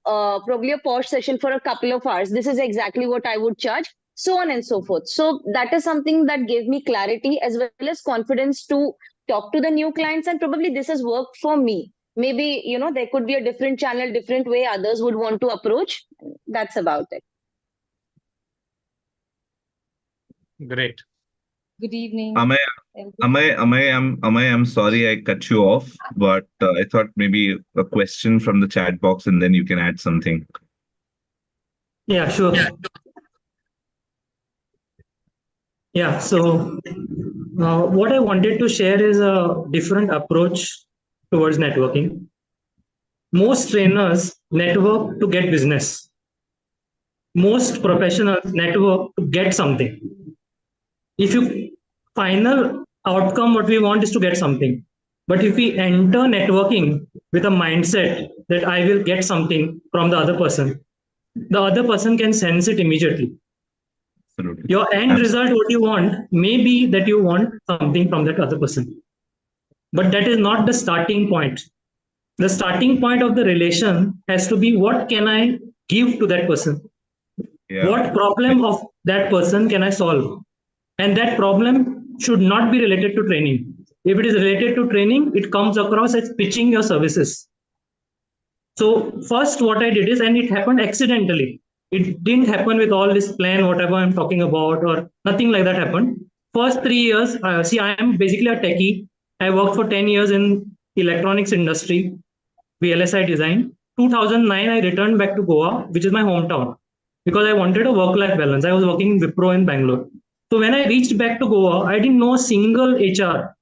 probably a Posh session for a couple of hours, this is exactly what I would charge, so on and so forth. So that is something that gave me clarity as well as confidence to talk to the new clients, and probably this has worked for me. Maybe there could be a different channel, different way others would want to approach. That's about it. Great. Good evening. I'm sorry I cut you off, but I thought maybe a question from the chat box and then you can add something. Yeah, sure. Yeah, so what I wanted to share is a different approach towards networking. Most trainers network to get business. Most professionals network to get something. If you final outcome, what we want is to get something. But if we enter networking with a mindset that I will get something from the other person can sense it immediately. Absolutely. Your end result, what you want, may be that you want something from that other person. But that is not the starting point. The starting point of the relation has to be, what can I give to that person? Yeah. What problem of that person can I solve? And that problem should not be related to training. If it is related to training, it comes across as pitching your services. So first what I did is, and it happened accidentally. It didn't happen with all this plan, whatever I'm talking about, or nothing like that happened. First 3 years, I am basically a techie. I worked for 10 years in electronics industry, VLSI design. 2009, I returned back to Goa, which is my hometown, because I wanted a work-life balance. I was working in Wipro in Bangalore. So when I reached back to Goa, I didn't know a single HR.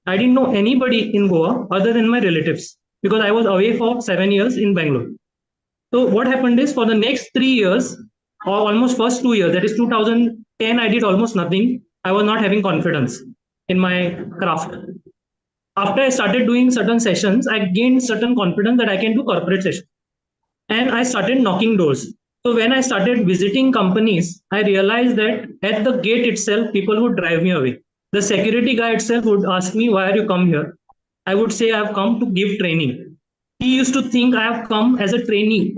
I didn't know anybody in Goa other than my relatives, because I was away for 7 years in Bangalore. So what happened is, for the next 3 years, or almost first 2 years, that is 2010, I did almost nothing. I was not having confidence in my craft. After I started doing certain sessions, I gained certain confidence that I can do corporate sessions. And I started knocking doors. So when I started visiting companies, I realized that at the gate itself, people would drive me away. The security guy itself would ask me, why are you come here? I would say, I have come to give training. He used to think I have come as a trainee.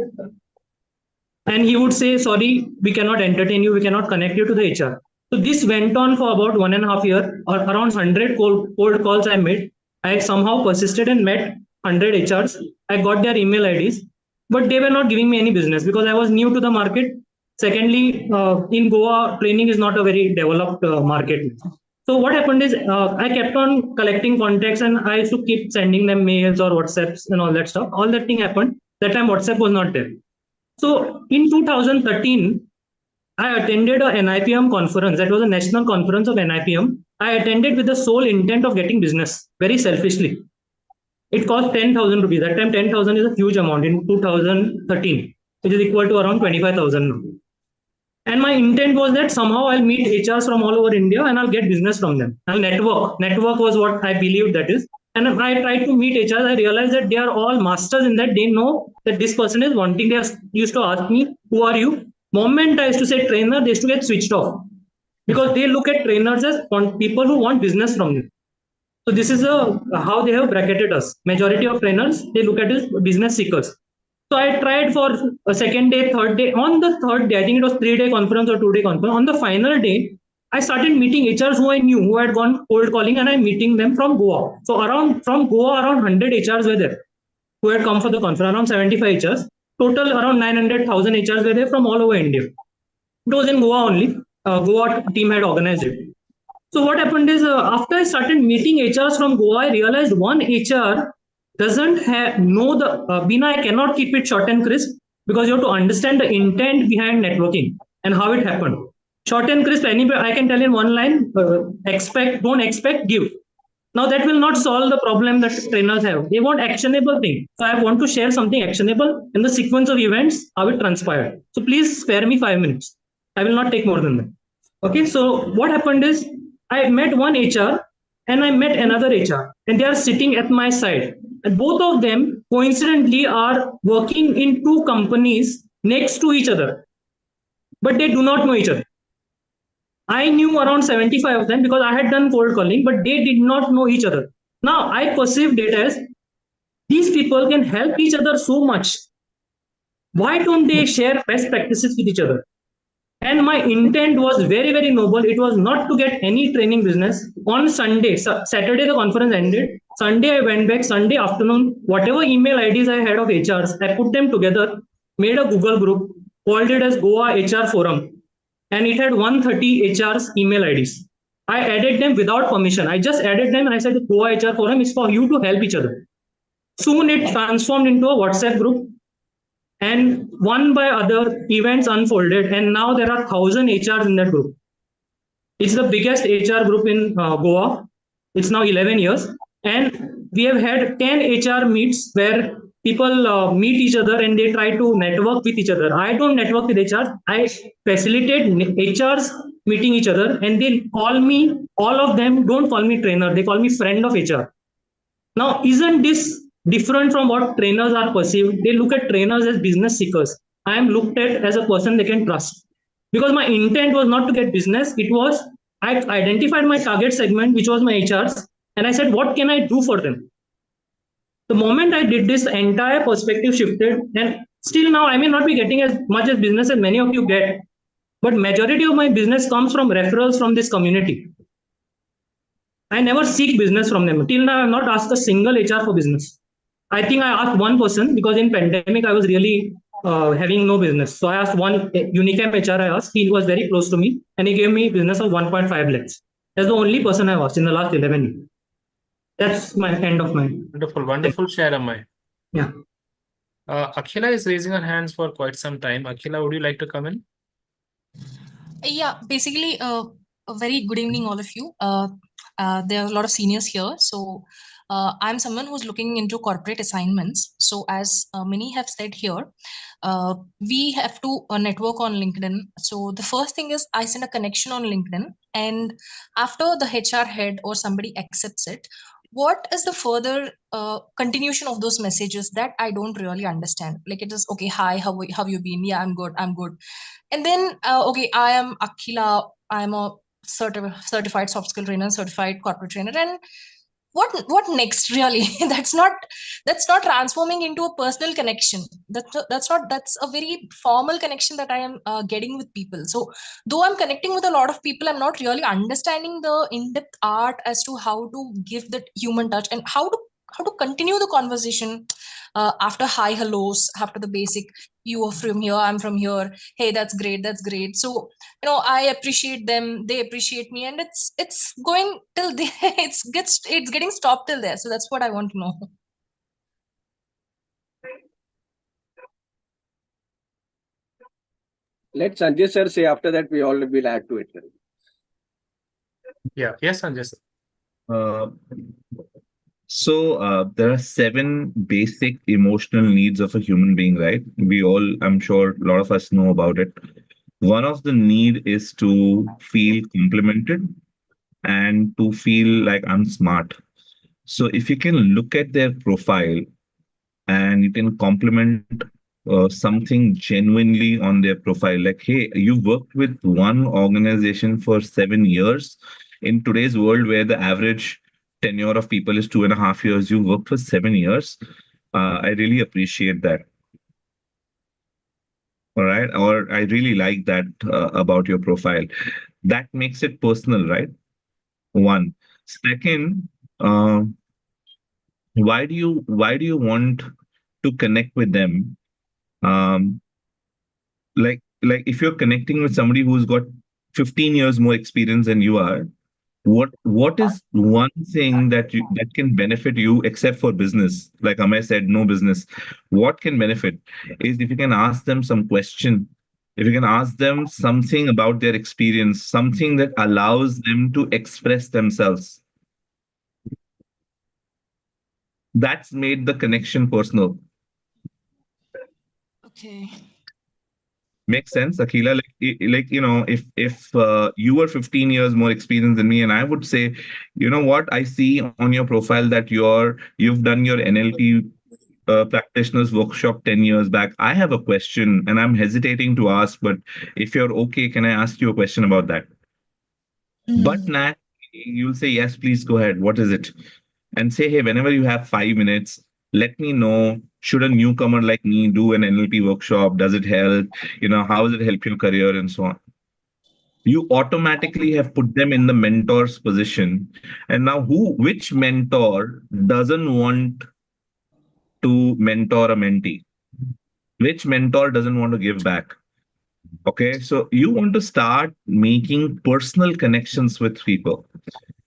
And he would say, sorry, we cannot entertain you, we cannot connect you to the HR. So this went on for about 1.5 years, or around 100 cold calls I made. I somehow persisted and met 100 HRs. I got their email IDs, but they were not giving me any business because I was new to the market. Secondly, in Goa, training is not a very developed market. So what happened is, I kept on collecting contacts and I used to keep sending them mails or WhatsApps and all that stuff. All that thing happened. That time WhatsApp was not there. So in 2013, I attended a NIPM conference. That was a national conference of NIPM. I attended with the sole intent of getting business, very selfishly. It cost 10,000 rupees. That time 10,000 is a huge amount in 2013, which is equal to around 25,000 now. And my intent was that somehow I'll meet HRs from all over India and I'll get business from them. I'll network. Network was what I believed that is. And if I tried to meet HRs, I realized that they are all masters in that. They know that this person is wanting. They used to ask me, who are you? Moment I used to say trainer, they used to get switched off. Because they look at trainers as people who want business from them. So this is how they have bracketed us. Majority of trainers, they look at as business seekers. So I tried for a second day, third day. On the third day, I think it was 3-day conference or 2-day conference. On the final day, I started meeting HRs who I knew, who had gone cold calling, and I'm meeting them from Goa. So from Goa, around 100 HRs were there who had come for the conference, around 75 HRs. Total around 900,000 HRs were there from all over India. It was in Goa only. Goa team had organized it. So what happened is, after I started meeting HRs from Goa, I realized one HR doesn't know the Bina. I cannot keep it short and crisp because you have to understand the intent behind networking and how it happened. Short and crisp, anybody, I can tell in one line, expect, don't expect, give. Now that will not solve the problem that trainers have. They want actionable thing. So I want to share something actionable in the sequence of events, how it transpired. So please spare me 5 minutes. I will not take more than that. Okay, so what happened is I met one HR and I met another HR, and they are sitting at my side. And both of them coincidentally are working in two companies next to each other, but they do not know each other. I knew around 75 of them because I had done cold calling, but they did not know each other. Now I perceived it as these people can help each other so much. Why don't they share best practices with each other? And my intent was very, very noble. It was not to get any training business. On Sunday, Saturday, the conference ended. Sunday, I went back. Sunday afternoon, whatever email IDs I had of HRs, I put them together, made a Google group, called it as Goa HR Forum. And it had 130 HRs email IDs. I added them without permission. I just added them and I said, the Goa HR Forum is for you to help each other. Soon it transformed into a WhatsApp group, and one by other events unfolded, and now there are 1,000 HRs in that group. It's the biggest HR group in Goa. It's now 11 years, and we have had 10 HR meets where people meet each other and they try to network with each other. I don't network with HR. I facilitate HRs meeting each other, and they call me. All of them don't call me trainer. They call me friend of HR. Now, isn't this different from what trainers are perceived? They look at trainers as business seekers. I am looked at as a person they can trust. Because my intent was not to get business, it was I identified my target segment, which was my HRs, and I said, what can I do for them? The moment I did this, the entire perspective shifted, and still now I may not be getting as much as business as many of you get, but majority of my business comes from referrals from this community. I never seek business from them. Till now, I have not asked a single HR for business. I think I asked one person because in pandemic, I was really having no business. So I asked one Unicam HR I asked. He was very close to me and he gave me business of 1.5 lakhs. That's the only person I've asked in the last 11 years. That's my end of my. Wonderful, wonderful share, Amey. Yeah. Akhila is raising her hands for quite some time. Akhila, would you like to come in? Yeah, basically, a very good evening, all of you. There are a lot of seniors here. So I'm someone who's looking into corporate assignments. So as many have said here, we have to network on LinkedIn. So the first thing is I send a connection on LinkedIn, and after the HR head or somebody accepts it, what is the further continuation of those messages that I don't really understand? Like it is, okay, hi, how you been? Yeah, I'm good. I'm good. And then, okay, I am Akhila. I'm a certified soft skill trainer, certified corporate trainer. And what next really? that's not transforming into a personal connection. That's a very formal connection that I am getting with people. So though I'm connecting with a lot of people, I'm not really understanding the in-depth art as to how to give that human touch and how to continue the conversation after hi hellos, after the basic, you are from here, I'm from here, hey, that's great, that's great. So I appreciate them, they appreciate me, and it's going till there. It's getting stopped till there. So that's what I want to know. Let Sanjay sir say, after that we all will add to it. Yeah, yes, Sanjay sir. There are 7 basic emotional needs of a human being, right? We all, I'm sure a lot of us know about it. One of the need is to feel complimented and to feel like I'm smart. So if you can look at their profile and you can compliment something genuinely on their profile, like, hey, you worked with one organization for 7 years. In today's world where the average tenure of people is 2.5 years, you worked for 7 years. I really appreciate that. All right. Or I really like that about your profile. That makes it personal, right? One. Second, why do you want to connect with them? Like if you're connecting with somebody who's got 15 years more experience than you are, what is one thing that can benefit you except for business? Like Amey said, no business. What can benefit is if you can ask them some question, if you can ask them something about their experience, something that allows them to express themselves. That's made the connection personal. Okay. Makes sense, Akila. Like if you were 15 years more experienced than me, and I would say, you know what, I see on your profile that you've done your NLP practitioners workshop 10 years back. I have a question, and I'm hesitating to ask, but if you're okay, can I ask you a question about that? But Nat, you'll say yes, please go ahead. What is it? And say, hey, whenever you have 5 minutes, let me know. Should a newcomer like me do an NLP workshop? Does it help? How does it help your career and so on? You automatically have put them in the mentor's position. And now which mentor doesn't want to mentor a mentee? Which mentor doesn't want to give back? Okay, so you want to start making personal connections with people,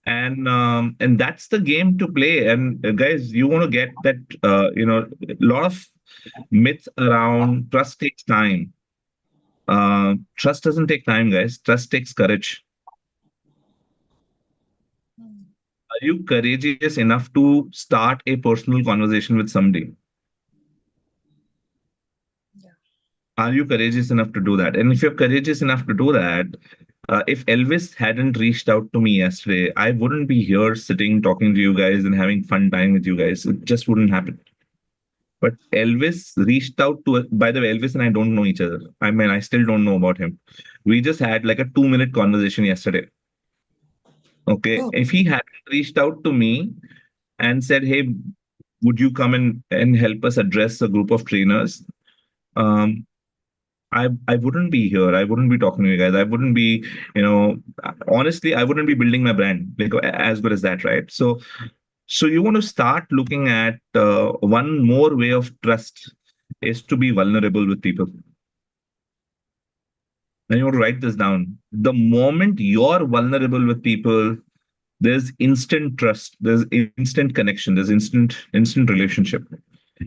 and that's the game to play. And guys, you want to get that. A lot of myths around trust takes time. Trust doesn't take time, guys. Trust takes courage. Are you courageous enough to start a personal conversation with somebody? Are you courageous enough to do that? And if you're courageous enough to do that, if Elvis hadn't reached out to me yesterday, I wouldn't be here sitting talking to you guys and having fun time with you guys. It just wouldn't happen. But Elvis reached out to, by the way, Elvis and I don't know each other. I mean, I still don't know about him. We just had like a 2-minute conversation yesterday. Okay. If he hadn't reached out to me and said, hey, would you come and help us address a group of trainers? I wouldn't be here. I wouldn't be talking to you guys. I wouldn't be, honestly, I wouldn't be building my brand like as good as that, right? So you want to start looking at one more way of trust is to be vulnerable with people. And you want to write this down. The moment you're vulnerable with people, there's instant trust, there's instant connection, there's instant relationship.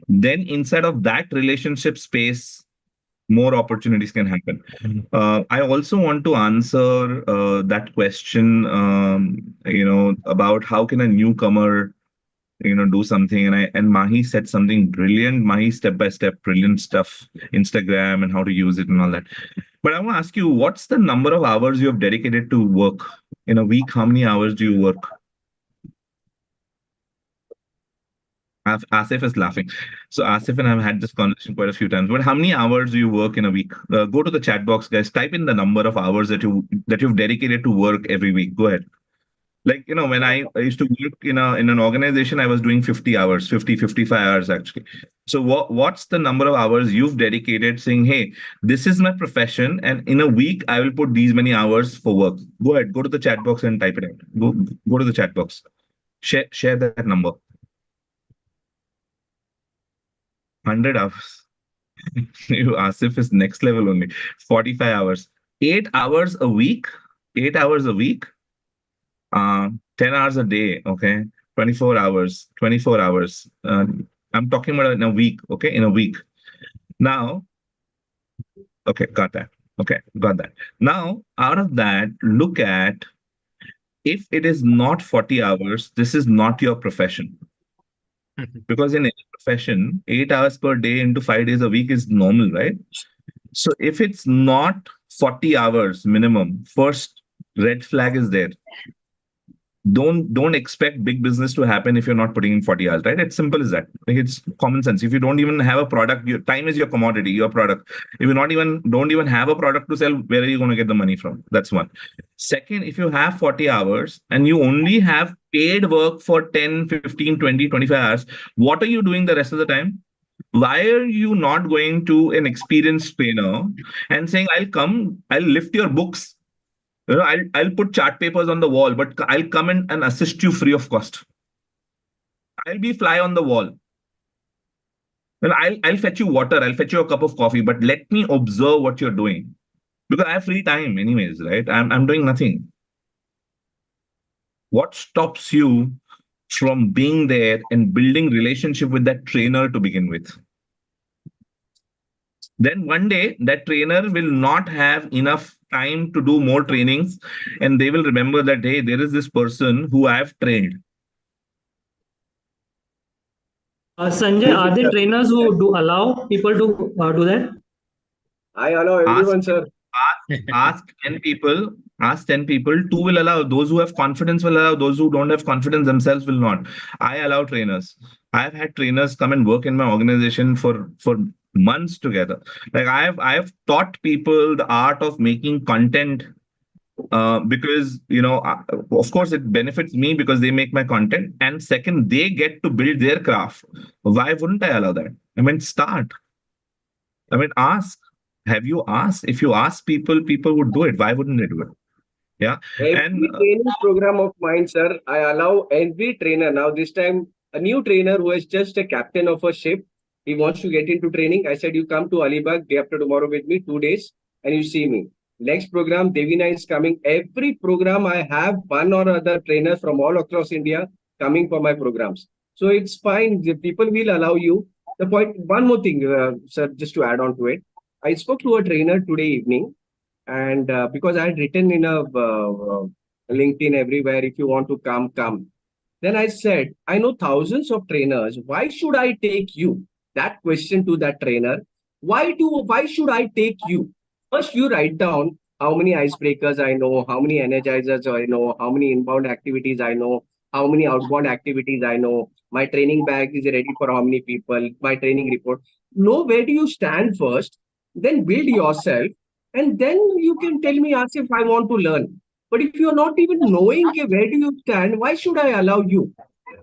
Then inside of that relationship space, more opportunities can happen. I also want to answer that question, about how can a newcomer, do something. And Mahi said something brilliant. Mahi step-by-step, brilliant stuff, Instagram and how to use it and all that. But I want to ask you, what's the number of hours you have dedicated to work in a week? How many hours do you work? Asif is laughing. So Asif and I have had this conversation quite a few times. But how many hours do you work in a week? Go to the chat box, guys. Type in the number of hours that you've dedicated to work every week. Go ahead. Like, when I used to work in an organization, I was doing 50 hours, 55 hours actually. So what's the number of hours you've dedicated saying, hey, this is my profession, and in a week I will put these many hours for work? Go ahead, go to the chat box and type it out. Go to the chat box. Share that number. 100 hours. Asif is next level only. 45 hours. 8 hours a week. 8 hours a week. 10 hours a day. Okay. 24 hours. 24 hours. I'm talking about in a week. Okay. In a week. Now, okay. Got that. Okay. Got that. Now, out of that, look at if it is not 40 hours, this is not your profession. Because in any profession, 8 hours per day into 5 days a week is normal, right? So if it's not 40 hours minimum, first red flag is there. Don't expect big business to happen if you're not putting in 40 hours, right? It's simple as that. Like, it's common sense. If you don't even have a product, your time is your commodity, your product. If you don't even have a product to sell, where are you going to get the money from? That's one. Second, if you have 40 hours and you only have paid work for 10, 15, 20, 25 hours, what are you doing the rest of the time? Why are you not going to an experienced trainer and saying, I'll lift your books. I'll put chart papers on the wall, but I'll come in and assist you free of cost. I'll be fly on the wall. Well, I'll fetch you water. I'll fetch you a cup of coffee, but let me observe what you're doing, because I have free time anyways, right? I'm doing nothing. What stops you from being there and building relationship with that trainer to begin with? Then one day that trainer will not have enough time to do more trainings, and they will remember that, hey, there is this person who I have trained. Sanjay, are there trainers who do allow people to do that? I allow everyone, sir. Ask 10 people, ask 10 people, two will allow. Those who have confidence will allow, those who don't have confidence themselves will not. I allow trainers. I've had trainers come and work in my organization for months together. Like I have taught people the art of making content because of course it benefits me because they make my content, and second, they get to build their craft. Why wouldn't I allow that? I mean, start. I mean, ask. Have you asked? If you ask people, people would do it. Why wouldn't they do it? Yeah. Every training program of mine, sir, I allow every trainer. Now, this time, a new trainer who is just a captain of a ship, he wants to get into training. I said, you come to Alibag day after tomorrow with me, 2 days, and you see me. Next program, Devina is coming. Every program, I have one or other trainer from all across India coming for my programs. So it's fine. The people will allow you. The point, one more thing, sir, just to add on to it. I spoke to a trainer today evening, and because I had written in a LinkedIn everywhere, if you want to come, come. Then I said, I know thousands of trainers. Why should I take you? That question to that trainer. Why should I take you? First, you write down how many icebreakers I know, how many energizers I know, how many inbound activities I know, how many outbound activities I know. My training bag is ready for how many people, my training report. Know where do you stand first, then build yourself, and then you can tell me, Asif, I want to learn. But if you're not even knowing where do you stand, why should I allow you?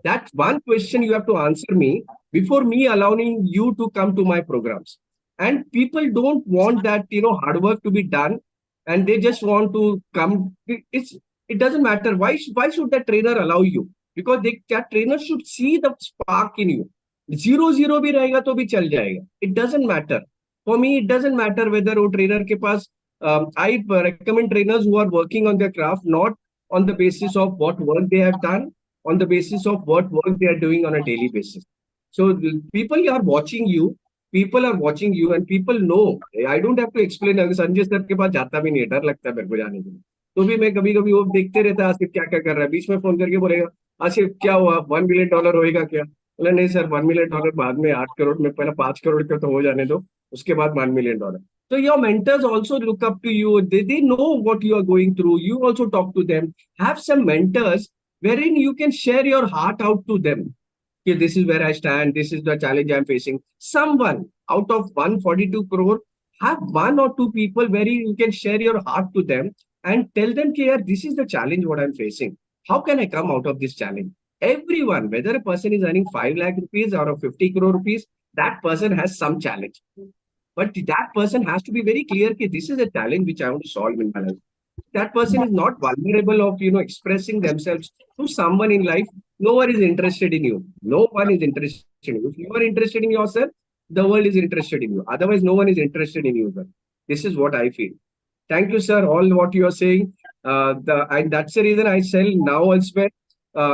That's one question you have to answer me before me allowing you to come to my programs. And people don't want that, hard work to be done, and they just want to come. It doesn't matter. Why should that trainer allow you? Because that trainer should see the spark in you. 0-0 भी रहेगा तो भी चल जाएगा. It doesn't matter. For me, it doesn't matter whether वो trainer के पास. I recommend trainers who are working on their craft, not on the basis of what work they have done, on the basis of what work they are doing on a daily basis. So people are watching you, and people know. I don't have to explain. अगर Sanjay sir के पास जाता भी नहीं है, डर लगता है मेरे को जाने के लिए. तो भी मैं कभी कभी वो देखते रहता है, आसिफ क्या क्या कर रहा है. बीच में फोन करके बोलेगा, आसिफ क्या हुआ, $1 million होएगा क्या? बोला नहीं सर, $1 million बाद में 8 करोड़ में, पहले 5 करोड़ का तो हो जाने दो, उसके बाद $1 million. So your mentors also look up to you. They know what you are going through. You also talk to them. Have some mentors wherein you can share your heart out to them. Okay, this is where I stand. This is the challenge I'm facing. Someone out of 142 crore, have one or two people where you can share your heart to them and tell them, yeah, this is the challenge what I'm facing. How can I come out of this challenge? Everyone, whether a person is earning 5 lakh rupees or a 50 crore rupees, that person has some challenge. But that person has to be very clear that this is a challenge which I want to solve in my life. That person is not vulnerable of expressing themselves to someone in life. No one is interested in you. No one is interested in you. If you are interested in yourself, the world is interested in you. Otherwise, no one is interested in you, sir. This is what I feel. Thank you, sir. All what you are saying. And that's the reason I sell now elsewhere.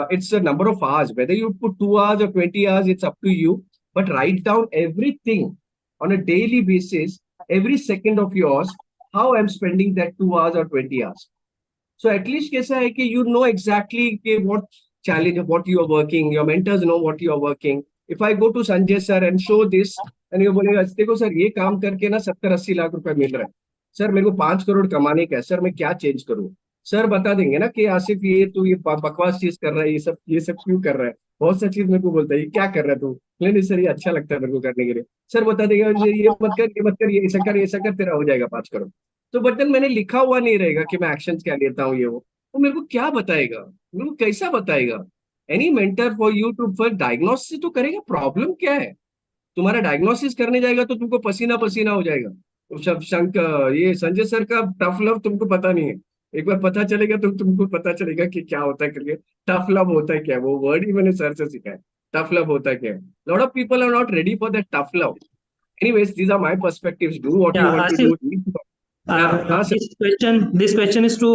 It's a number of hours. Whether you put 2 hours or 20 hours, it's up to you. But write down everything on a daily basis, every second of yours, how I'm spending that 2 hours or 20 hours. So at least कैसा है कि you know exactly what challenge, what you are working. Your mentors know what you are working. If I go to Sanjay sir and show this, and you बोलेगा देखो sir ये काम करके ना 70-80 लाख रुपए मिल रहा है. सर मेरे को 5 करोड़ कमाने का है. सर मैं क्या चेंज करूँ? सर बता देंगे ना कि आसिफ ये तू ये बकवास चीज कर रहा है, ये सब क्यों कर रहा है. बहुत सा चीज मेरे को बोलता है, ये क्या कर रहा है तू? नहीं सर ये अच्छा लगता है मेरे को करने के लिए. सर बता देगा ये मत कर, ये मत कर, ये ऐसा कर, तेरा हो जाएगा 5 करोड़. तो बटन मैंने लिखा हुआ नहीं रहेगा कि मैं एक्शन क्या लेता हूँ ये वो. तो मेरे को क्या बताएगा, मेरे को कैसा बताएगा? Any mentor for you to for diagnosis तो करेगा प्रॉब्लम क्या है. तुम्हारा डायग्नोसिस करने जाएगा तो तुमको पसीना पसीना हो जाएगा. ये संजय सर का टफ लव तुमको पता नहीं है. एक बार पता चलेगा तो तुमको पता चलेगा कि क्या होता है करके. टफ लव होता है क्या, वो वर्ड ही मैंने सर से सीखा है. टफ लव होता है क्या. Lot of people are not ready for that tough love. Anyways, these are my perspectives. Do what you want Asif, to do. This question is to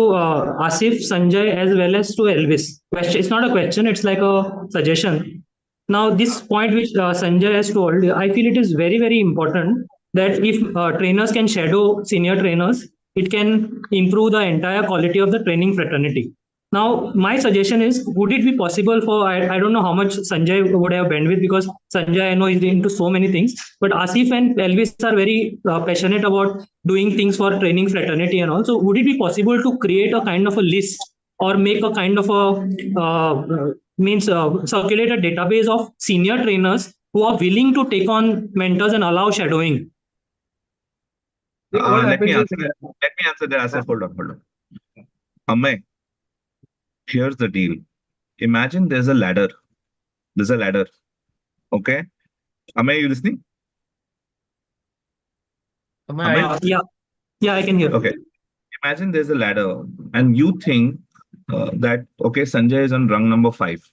Asif, Sanjay, as well as to Elvis. It's not a question, it's like a suggestion. Now, this point which Sanjay has told, I feel it is very, very important that if trainers can shadow senior trainers, it can improve the entire quality of the training fraternity. Now, my suggestion is, would it be possible for, I don't know how much Sanjay would have bandwidth, because Sanjay, I know, is into so many things, but Asif and Elvis are very passionate about doing things for training fraternity and all. So would it be possible to create a kind of a list, or make a kind of a, circulate a database of senior trainers who are willing to take on mentors and allow shadowing? Let me answer that. Asif, hold on. Amey, here's the deal. Imagine there's a ladder. Okay? Amey, are you listening? Yeah, I can hear. Okay. Imagine there's a ladder and you think that, okay, Sanjay is on rung number 5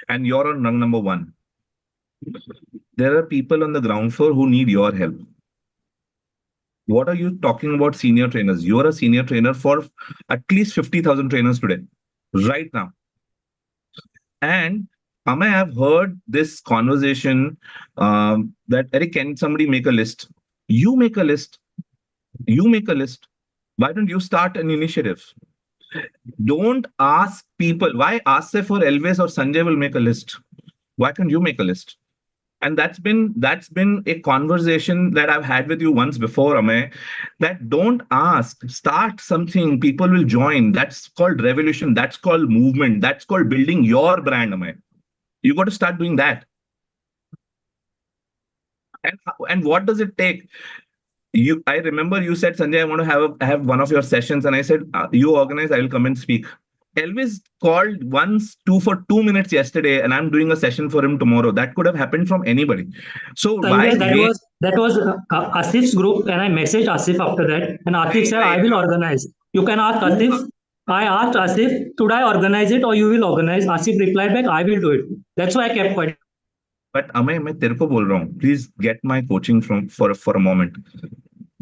and you're on rung number 1. There are people on the ground floor who need your help. What are you talking about senior trainers? You're a senior trainer for at least 50,000 trainers today, right now. And Amey, I've heard this conversation that, Eric, can somebody make a list? You make a list. Why don't you start an initiative? Don't ask people. Why Asif or Elvis or Sanjay will make a list? Why can't you make a list? And that's been a conversation that I've had with you once before, Amey, that don't ask, start something, people will join. That's called revolution. That's called movement. That's called building your brand, Amey. You got to start doing that. And what does it take? I remember you said, Sanjay, I want to have one of your sessions, and I said, you organize, I will come and speak. Elvis called for 2 minutes yesterday, and I'm doing a session for him tomorrow. That could have happened from anybody. So Sanjay, that was Asif's group, and I messaged Asif after that, and Asif said, I will organize. You can ask Asif. I asked Asif, should I organize it or you will organize? Asif replied back, I will do it. That's why I kept quiet. But Amey, मैं तेरे को बोल रहा हूँ. Please get my coaching for a moment.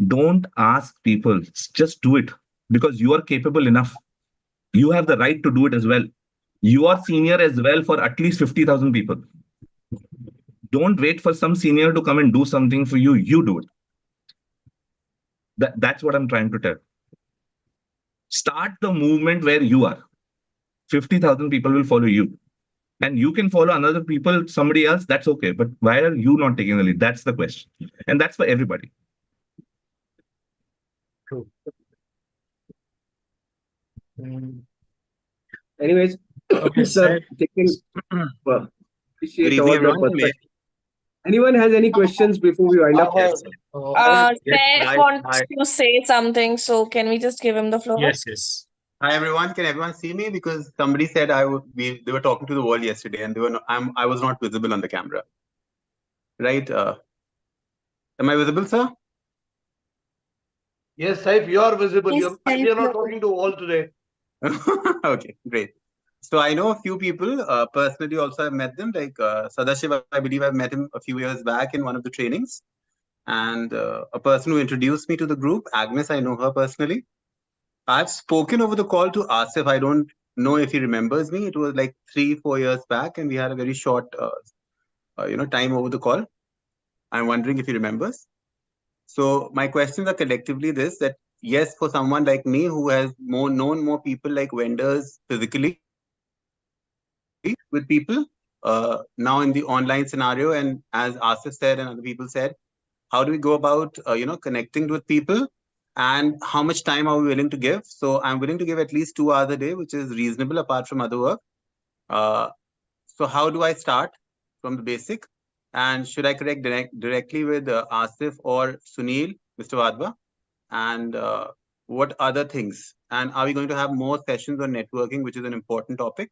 Don't ask people. Just do it, because you are capable enough. You have the right to do it as well. You are senior as well for at least 50,000 people. Don't wait for some senior to come and do something for you. You do it. That's what I'm trying to tell. Start the movement where you are. 50,000 people will follow you. And you can follow another people, somebody else, that's okay. But why are you not taking the lead? That's the question. And that's for everybody. True. Anyways, okay, sir, Good evening, everyone. Anyone has any questions before we wind up? Yes. Seth wants to say something, so can we just give him the floor? Yes. Hi, everyone. Can everyone see me? Because somebody said they were talking to the wall yesterday, and I was not visible on the camera. Right? Am I visible, sir? Yes, Saif, you are visible. Yes, We are not talking to all today. Okay, great. So I know a few people personally. Also, I've met them. Like Sadashiv, I believe I've met him a few years back in one of the trainings. And a person who introduced me to the group, Agnes, I know her personally. I've spoken over the call to Asif. I don't know if he remembers me. It was like 3-4 years back, and we had a very short, time over the call. I'm wondering if he remembers. So my questions are collectively this: that yes, for someone like me who has known more people like vendors physically with people now in the online scenario, and as Asif said and other people said, how do we go about connecting with people? And how much time are we willing to give? So I'm willing to give at least 2 hours a day, which is reasonable apart from other work. So how do I start from the basic? And should I connect directly with Asif or Sunil, Mr. Wadhwa? And what other things? And are we going to have more sessions on networking, which is an important topic?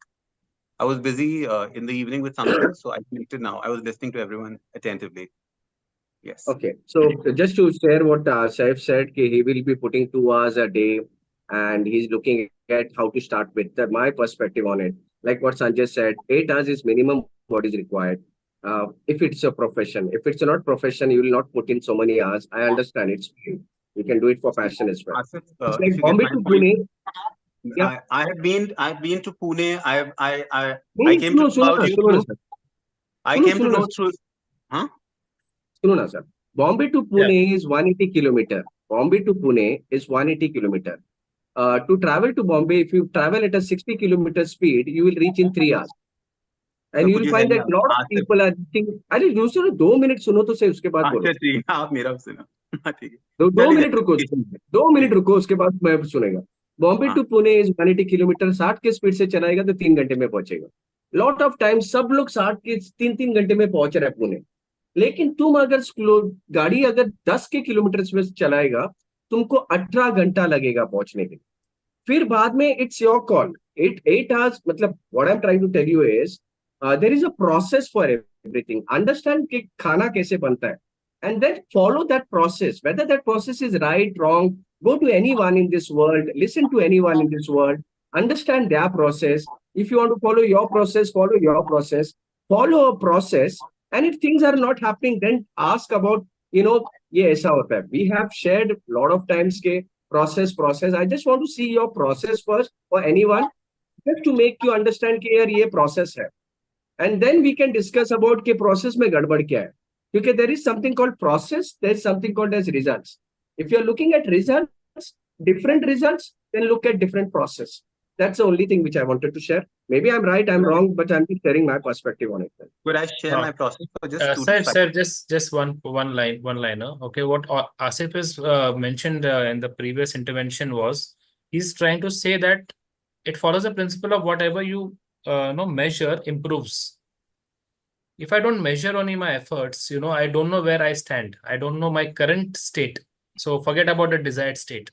I was busy in the evening with something, so I connected now. I was listening to everyone attentively. Yes. Okay. So just to share what Saif said, he will be putting 2 hours a day, and he's looking at how to start with my perspective on it. Like what Sanjay said, 8 hours is minimum what is required. If it's a profession, if it's not profession, you will not put in so many hours. I understand it's you can do it for passion as well. Asif, it's like Bombay to Pune. Yeah. I've been to Pune. I came to know about YouTube. I came to know through. Huh? No, sir. Bombay to Pune is 180 kilometer. Bombay to Pune is 180 kilometer. To travel to Bombay, if you travel at a 60 kilometer speed, you will reach in 3 hours. And you will find that a lot of people are thinking, अरे दूसरे 2 minute सुनो तो सही उसके बाद बोलो. अच्छा जी, आप मेरा सुनो. ठीक है. 2 मिनट रुको, 2 मिनट रुको, उसके बाद मैं सुनेगा. Bombay to Pune is 180 kilometre, 60 के स्पीड से चलाएगा तो 3 घंटे में पहुंचेगा. लॉट ऑफ टाइम सब लोग 60 के 3-3 घंटे में पहुंच रहे हैं पुणे. लेकिन तुम अगर गाड़ी अगर 10 के किलोमीटर में चलाएगा, तुमको 18 घंटा लगेगा पहुंचने के लिए. फिर बाद में इट्स योर कॉल. 8 hours, मतलब what I am trying to tell you is there is a process for everything. Understand कि खाना कैसे बनता है, and then follow that process. Whether that process is right, wrong, go to anyone in this world, listen to anyone in this world, understand their process. If you want to follow your process, follow your process, follow a process. And if things are not happening, then ask about, ये ऐसा होता है. We have shared a lot of times के process. I just want to see your process first, or anyone, just to make you understand कि यार ये process है. And then we can discuss about के process में गड़बड़ क्या है. Because there is something called process, there is something called as results. If you're looking at results, different results, then look at different process. That's the only thing which I wanted to share. Maybe I'm right, I'm wrong, but I'm just sharing my perspective on it. Could I share my process for just 2 to 5? Sir, just one liner. Okay, what Asif has mentioned in the previous intervention was, he's trying to say that it follows the principle of whatever you measure improves. If I don't measure only my efforts, I don't know where I stand. I don't know my current state. So forget about the desired state.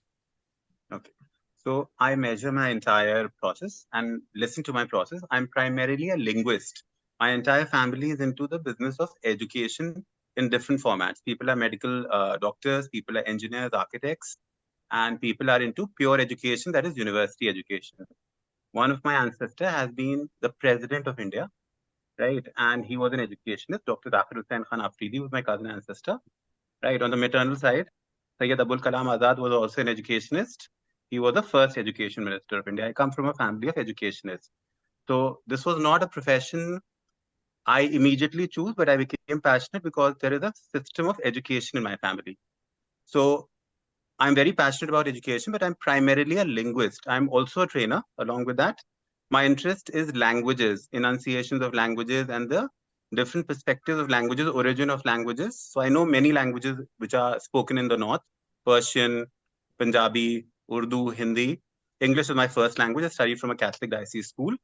Okay. So I measure my entire process and listen to my process. I'm primarily a linguist. My entire family is into the business of education in different formats. People are medical doctors, people are engineers, architects, and people are into pure education, that is university education. One of my ancestors has been the president of India. Right, and he was an educationist. Dr. Zakir Hussain Khan Afridi was my cousin ancestor. Right, on the maternal side, Sayyid Abul Kalam Azad was also an educationist. He was the first education minister of India. I come from a family of educationists. So this was not a profession I immediately chose, but I became passionate because there is a system of education in my family. So I'm very passionate about education, but I'm primarily a linguist. I'm also a trainer along with that. My interest is languages, enunciations of languages, and the different perspectives of languages, origin of languages. So I know many languages which are spoken in the north: Persian, Punjabi, Urdu, Hindi. English is my first language. I studied from a Catholic diocese school.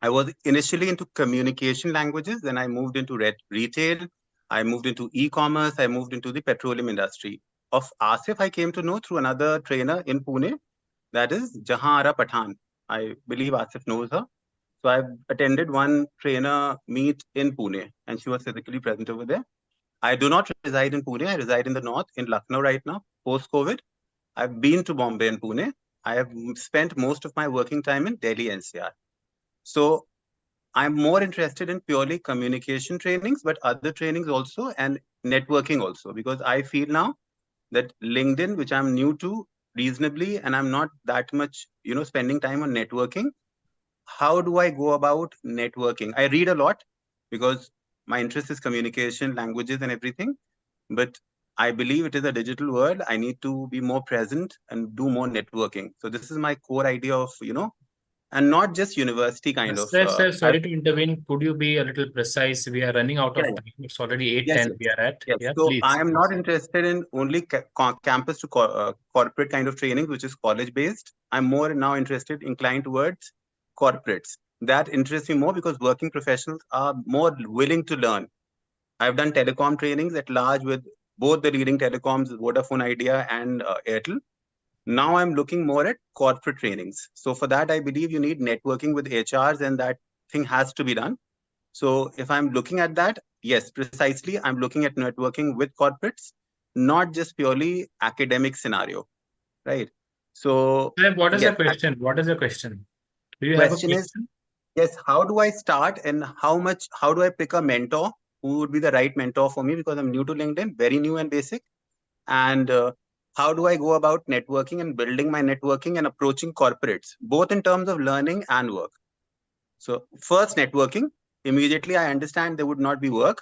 I was initially into communication languages, then I moved into retail. I moved into e-commerce. I moved into the petroleum industry. Of Asif, I came to know through another trainer in Pune, that is Jahan Ara Pathan. I believe Asif knows her. So I've attended one trainer meet in Pune, and she was physically present over there. I do not reside in Pune. I reside in the north, in Lucknow right now, post-COVID. I've been to Bombay and Pune. I have spent most of my working time in Delhi NCR. So I'm more interested in purely communication trainings, but other trainings also, and networking also, because I feel now that LinkedIn, which I'm new to reasonably, and I'm not that much, spending time on networking. How do I go about networking? I read a lot because my interest is communication, languages, and everything. But I believe it is a digital world. I need to be more present and do more networking. So this is my core idea of, and not just university kind of. Sir, sorry to intervene. Could you be a little precise? We are running out of time. It's already 8:10 we are at. Yes. Yeah, So please. I am not interested in only campus to corporate kind of training, which is college based. I'm more now inclined towards corporates. That interests me more because working professionals are more willing to learn. I've done telecom trainings at large with both the leading telecoms, Vodafone Idea and Airtel. Now I'm looking more at corporate trainings. So for that, I believe you need networking with HRs, and that thing has to be done. So if I'm looking at that, yes, precisely, I'm looking at networking with corporates, not just purely academic scenario, right? So What is the question? What is the question? Do you question have a is, question? yes, how do I start, and how do I pick a mentor who would be the right mentor for me, because I'm new to LinkedIn, very new and basic. And how do I go about networking and building my networking and approaching corporates, both in terms of learning and work? So first, networking. Immediately, I understand there would not be work.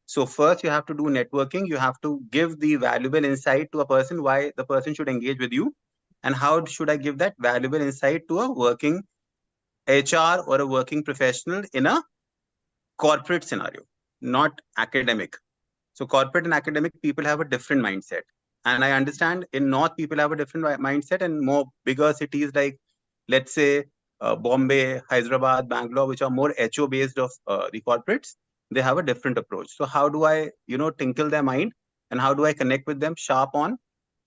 So first, you have to do networking. You have to give the valuable insight to a person, why the person should engage with you. and how should I give that valuable insight to a working HR or a working professional in a corporate scenario, not academic. So corporate and academic people have a different mindset. And I understand in North, people have a different mindset, and more bigger cities like, let's say, Bombay, Hyderabad, Bangalore, which are more HO based of the corporates, they have a different approach. So how do I, tinkle their mind, and how do I connect with them sharp on,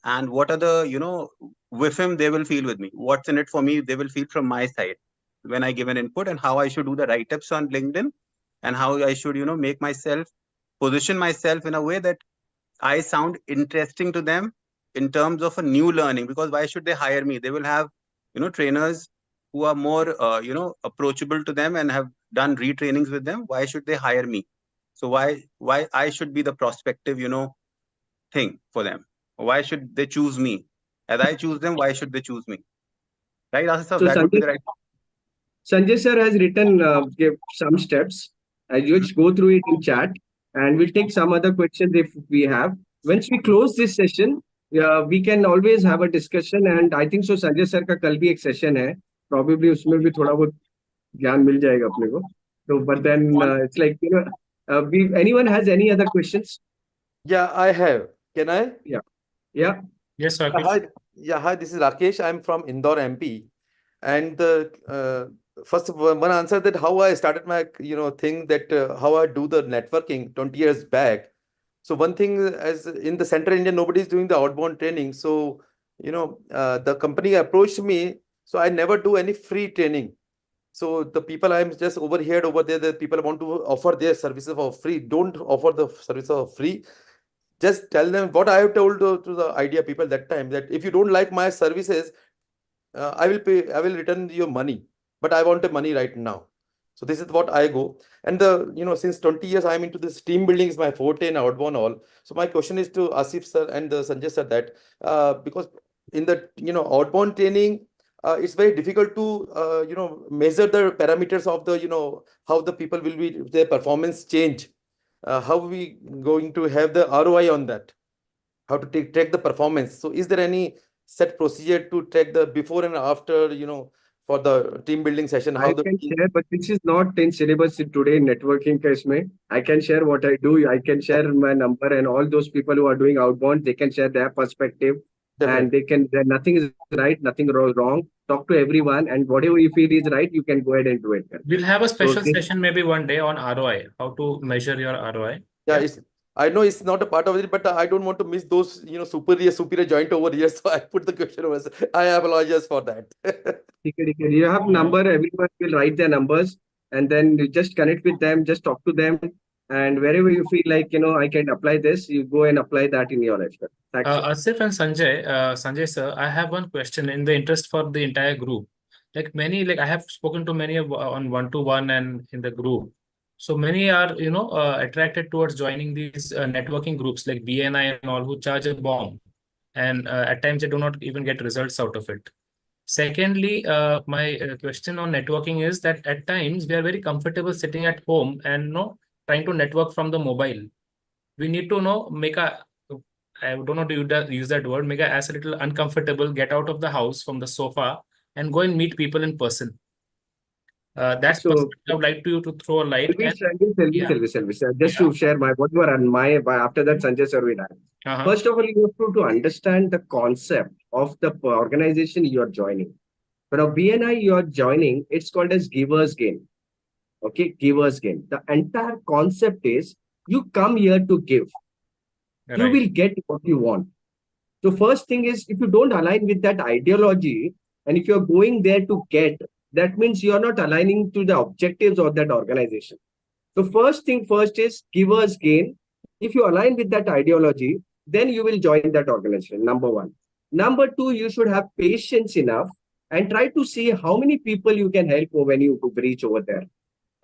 and what are the, with him they will feel with me? What's in it for me? They will feel from my side when I give an input, and how I should do the write-ups on LinkedIn, and how I should, make myself position myself in a way that I sound interesting to them in terms of a new learning. Because why should they hire me? They will have, trainers who are more, approachable to them and have done retrainings with them. Why should they hire me? So why I should be the prospective, thing for them? Why should they choose me? As I choose them, why should they choose me? Right, Asif? So That would be the right. Sanjay sir has written give some steps. I just go through it in chat, and we'll take some other questions if we have. Once we close this session, we can always have a discussion. And I think so Sanjay sir का कल भी एक session है. Probably उसमें भी थोड़ा बहुत ज्ञान मिल जाएगा अपने को. So, but then it's like anyone has any other questions? Yeah, I have. Can I? Yeah. Yeah. Yes, Rakesh. Hi, this is Rakesh. I'm from Indore, MP. And the first one answer that how I started my thing that how I do the networking 20 years back. So one thing, as in the Central India, nobody is doing the outbound training. So the company approached me. So I never do any free training. So the people I'm just overheard over there, the people want to offer their services for free. Don't offer the services for free. Just tell them what I have told to the idea people that time, that if you don't like my services, I will return your money, but I want the money right now. So this is what I go. And since 20 years I'm into this team building is my forte and outbound all. So my question is to Asif sir and Sanjay sir that because in the outbound training, it's very difficult to measure the parameters of the how the people will be their performance change. How we going to have the ROI on that? How to track the performance? So is there any set procedure to track the before and after, for the team building session? I can share, but this is not in syllabus today in networking case mein. I can share what I do. I can share my number, and all those people who are doing outbound, they can share their perspective. Definitely. And nothing is right, nothing wrong. Talk to everyone, and whatever you feel is right, you can go ahead and do it. We'll have a special session maybe one day on ROI, how to measure your ROI. Yeah, I know it's not a part of it, but I don't want to miss those, superior joint over here. So I put the question over. I apologize for that. You have number, everyone will write their numbers, and then you just connect with them, just talk to them, and wherever you feel like, I can apply this, you go and apply that in your life. Thanks. Asif and Sanjay sir, I have one question in the interest for the entire group. Like I have spoken to many on one-to-one and in the group. So many are, attracted towards joining these networking groups like BNI and all, who charge a bomb. And at times they do not even get results out of it. Secondly, my question on networking is that at times we are very comfortable sitting at home and trying to network from the mobile. We need to I don't know to use that word, make us a little uncomfortable, get out of the house from the sofa and go and meet people in person. That's perspective I would like to throw a light. Elvis, just to share whatever and after that Sanjay sir will add. First of all, you have to understand the concept of the organization you are joining. But now BNI you are joining, it's called as giver's gain. Okay, giver's gain. The entire concept is you come here to give. Right. You will get what you want. So first thing is, if you don't align with that ideology, and if you're going there to get, that means you're not aligning to the objectives of that organization. So first thing first is giver's gain. If you align with that ideology, then you will join that organization, number one. Number two, you should have patience enough and try to see how many people you can help when you reach over there.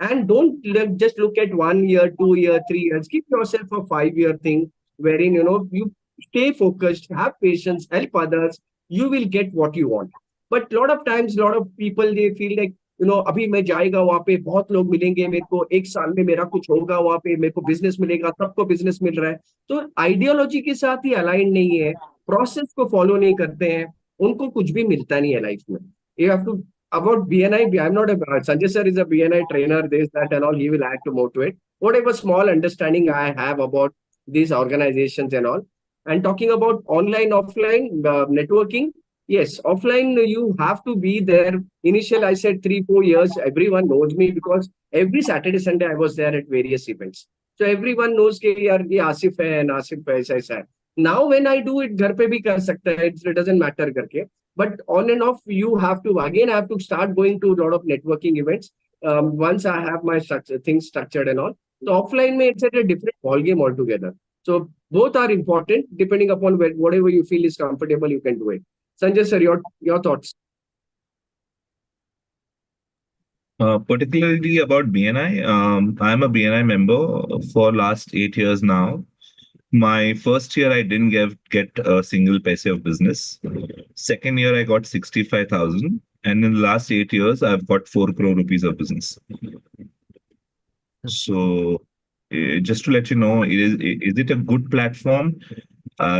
And don't just look at 1 year, 2 year, 3 years. Give yourself a 5-year thing wherein, you stay focused, have patience, help others. You will get what you want. But a lot of times, a lot of people, they feel like, अभी मैं जाएगा वहाँ पे बहुत लोग मिलेंगे मेरे को 1 साल में मेरा कुछ होगा वहाँ पे मेरे को बिजनेस मिलेगा सबको बिजनेस मिल रहा है तो आइडियोलॉजी के साथ ही अलाइन नहीं है प्रोसेस को फॉलो नहीं करते हैं उनको कुछ भी मिलता नहीं है लाइफ में. You have to about BNI. I'm not a Sanjay sir is a BNI trainer. This that and all. He will add to more to it. Whatever small understanding I have about these organizations and all. And talking about online, offline networking. Yes, offline you have to be there. Initial, I said 3-4 years. Everyone knows me because every Saturday, Sunday I was there at various events. So everyone knows कि यार ये आसिफ है and Asif ऐसा है. Now when I do it, घर पे भी कर सकता है. It doesn't matter करके. But on and off, you have to again have to start going to a lot of networking events. Once I have my things structured and all. So offline, it's at a different ball game altogether. So both are important depending upon whatever you feel is comfortable, you can do it. Sanjay sir, your thoughts. Particularly about BNI, I'm a BNI member for last 8 years now. My first year, I didn't get a single paise of business. Second year, I got 65,000. And in the last 8 years, I've got 4 crore rupees of business. So just to let you know, is it a good platform?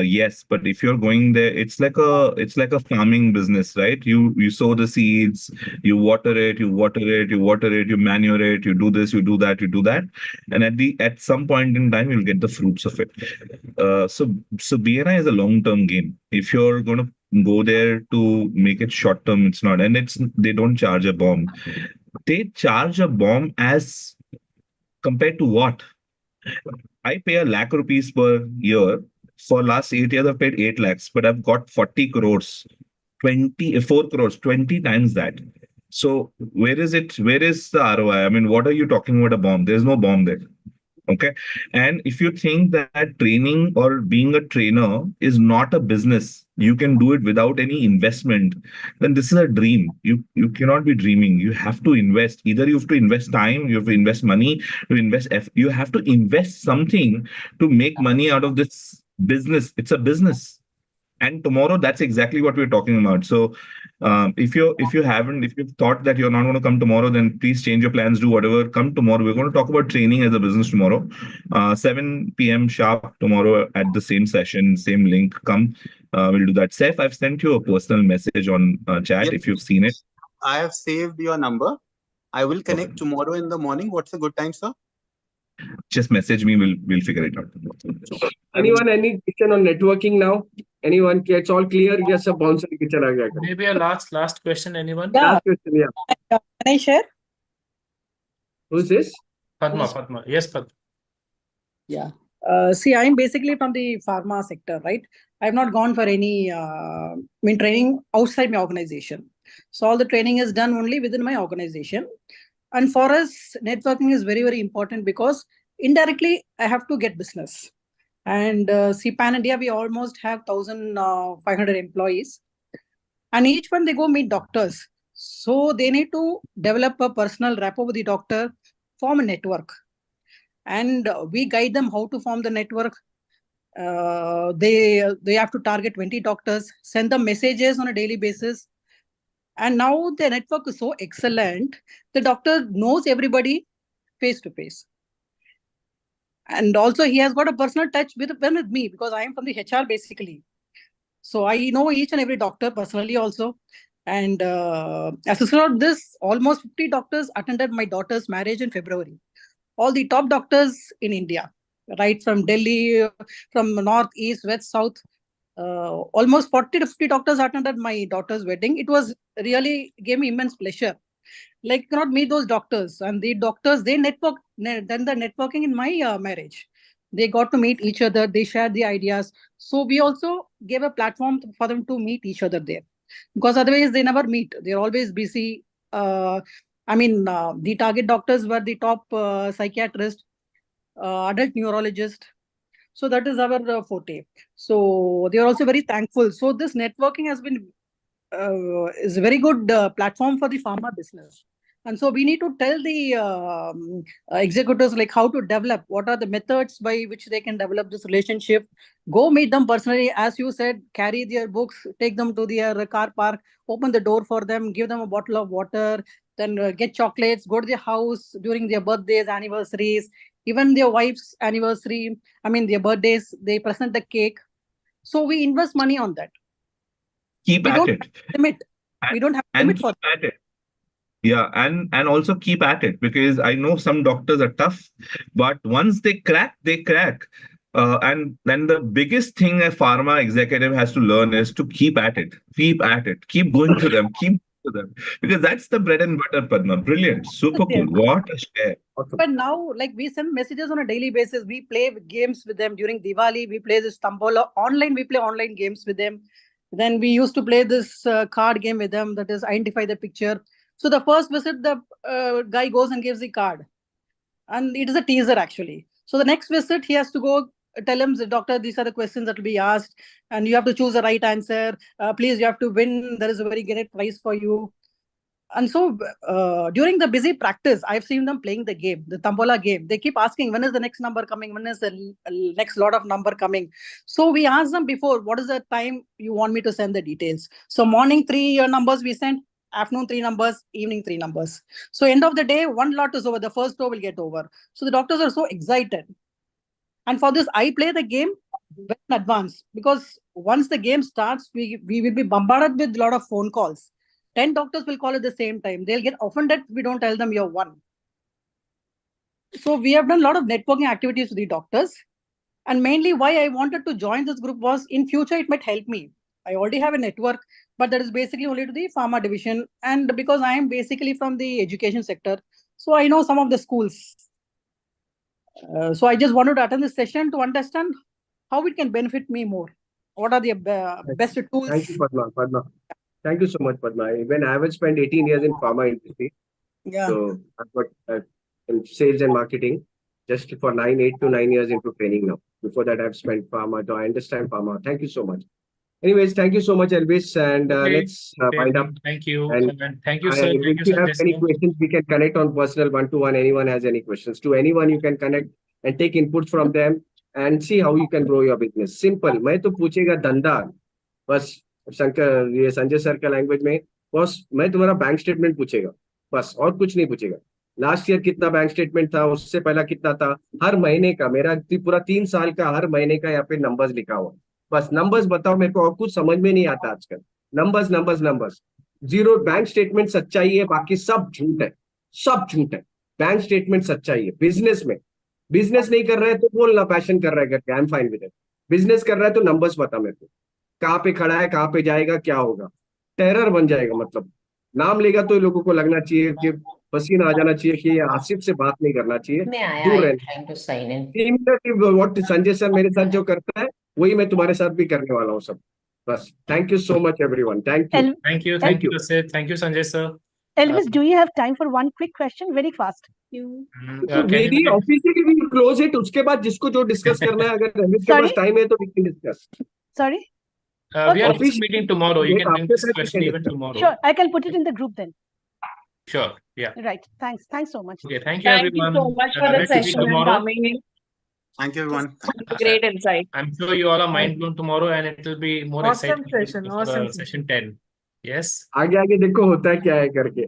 Yes, but if you're going there, it's like a farming business, right? You sow the seeds, you water it, you manure it, you do this, you do that, and at some point in time, you'll get the fruits of it. So BNI is a long-term game. If you're going to go there to make it short-term, it's not, and they don't charge a bomb. They charge a bomb as compared to what? I pay 1 lakh rupees per year. For last 8 years, I've paid 8 lakhs, but I've got 40 crores, 4 crores, 20 times that. So where is it? Where is the ROI? I mean, what are you talking about a bomb? There's no bomb there. Okay. And if you think that training or being a trainer is not a business, you can do it without any investment, then this is a dream. You cannot be dreaming. You have to invest. Either you have to invest time, you have to invest money, you have to invest something to make money out of this business. It's a business. And tomorrow, that's exactly what we're talking about. So if you've thought that you're not going to come tomorrow, then please change your plans, do whatever, come tomorrow. We're going to talk about training as a business tomorrow, 7 p.m. sharp tomorrow at the same session, same link. Come, we'll do that. Seth, I've sent you a personal message on chat. If you've seen it. I have saved your number. I will connect tomorrow in the morning. What's a good time, sir? Just message me. We'll figure it out. Anyone, any question on networking now? Anyone? It's all clear? Yes, a bouncer. Maybe a last question. Anyone? Yeah. Last question, yeah. Can I share? Who's this? Padma. Yes, Padma. Yeah. See, I'm basically from the pharma sector, right? I've not gone for any training outside my organization. So all the training is done only within my organization. And for us, networking is very, very important because indirectly, I have to get business. And see, Pan India, we almost have 1,500 employees. And each one, they go meet doctors. So they need to develop a personal rapport with the doctor, form a network. And we guide them how to form the network. They have to target 20 doctors, send them messages on a daily basis. And now the network is so excellent, the doctor knows everybody face to face. And also he has got a personal touch with me because I am from the HR basically. So I know each and every doctor personally also. And as a result of this, almost 50 doctors attended my daughter's marriage in February. All the top doctors in India, right from Delhi, from north, east, west, south. Almost 40 to 50 doctors attended my daughter's wedding. It was really gave me immense pleasure. Like, you cannot meet those doctors, and the doctors, they done the networking in my marriage. They got to meet each other. They shared the ideas. So we also gave a platform for them to meet each other there, because otherwise they never meet. They're always busy. The target doctors were the top psychiatrist, adult neurologist. So that is our forte. So they are also very thankful. So this networking has been is a very good platform for the pharma business. And so we need to tell the executives like how to develop, what are the methods by which they can develop this relationship. Go meet them personally, as you said, carry their books, take them to their car park, open the door for them, give them a bottle of water, then get chocolates, go to their house during their birthdays, anniversaries, even their wife's anniversary, their birthdays, they present the cake. So we invest money on that. keep at it. Limit. We don't have and limit keep for at it. Yeah, and also keep at it, because I know some doctors are tough, but once they crack, they crack. And then the biggest thing a pharma executive has to learn is to keep at it, keep going to them, because that's the bread and butter, Padma. Brilliant, super cool. What a share. But now, like, we send messages on a daily basis. We play games with them during Diwali. We play this Tambola online. We play online games with them. Then we used to play this card game with them, that is identify the picture. So the first visit, the guy goes and gives the card, and it is a teaser actually. So the next visit, he has to go tell him, doctor, these are the questions that will be asked, and you have to choose the right answer. Please, you have to win. There is a very great prize for you. And so during the busy practice, I've seen them playing the game, the Tambola game. They keep asking, when is the next number coming? When is the next lot of number coming? So we ask them before, what is the time you want me to send the details? So morning 3 numbers we send, afternoon 3 numbers, evening 3 numbers. So end of the day, one lot is over. The first row will get over. So the doctors are so excited. And for this, I play the game in advance, because once the game starts, we will be bombarded with a lot of phone calls. 10 doctors will call at the same time. They'll get offended if we don't tell them you're one. So we have done a lot of networking activities with the doctors. And mainly why I wanted to join this group was, in future, it might help me. I already have a network, but that is basically only to the pharma division. And because I am basically from the education sector, so I know some of the schools. So I just wanted to attend this session to understand how it can benefit me more. What are the best tools? Thank you, Padma. Thank you so much, Padma. When I have spent 18 years in pharma industry, so I've got in sales and marketing, just for 8 to 9 years into training now. Before that, I've spent pharma, so I understand pharma. Thank you so much. Anyways, thank you so much, Elvis, and let's wind up. Thank you, and thank you, sir. Thank if you have any questions, we can connect on personal one-to-one. Anyone has any questions, to anyone you can connect and take inputs from them and see how you can grow your business. Simple. मैं तो पूछेगा धंधा, बस शंकर ये Sanjay sir का language में, बस मैं तुम्हारा बैंक स्टेटमेंट पूछेगा, बस और कुछ नहीं पूछेगा. लास्ट ईयर कितना बैंक स्टेटमेंट था, उससे पहला कितना था, हर महीने का मेरा पूरा 3 साल का हर महीने का यहाँ पे नंबर्स लिखा हुआ. बस नंबर्स बताओ मेरे को, और कुछ समझ में नहीं आता आजकल. Numbers numbers numbers. Zero bank statement सच्चाई है, बाकी सब झूठ है, सब झूठ है. बैंक स्टेटमेंट सच्चाई है. बिजनेस में बिजनेस नहीं कर रहा है तो बोलना पैशन कर रहा है करके, I am fine with it. Business कर रहा है तो नंबर्स बता मेरे को, कहाँ पे खड़ा है, कहाँ पे जाएगा, क्या होगा. टेरर बन जाएगा, मतलब नाम लेगा तो लोगों को लगना चाहिए कि पसीना आ जाना चाहिए कि आसिफ से बात नहीं करना चाहिए, दूर रहना. व्हाट संजय सर मेरे साथ जो करता है वही मैं तुम्हारे साथ भी करने वाला हूँ सब. बस. Thank you so much everyone. Thank you. Thank you, Asif. Thank you, Sanjay sir. Elvis, do you have time for one quick question, very fast? Very officially we close it. उसके बाद जिसको जो डिस्कस करना है, अगर रमेश के पास time है तो we can discuss. Sorry? We are meeting tomorrow. You can bring this question even tomorrow. Sure, I can put it in the group then. Sure, yeah. Right. Thanks so much. Okay, thank you everyone. Thank you so much for the session and coming in. Thank you everyone. Great insight. I'm sure you all are mind blown tomorrow, and it will be more Awesome exciting session, for awesome session 10. Yes. आगे आगे देखो होता है क्या है करके.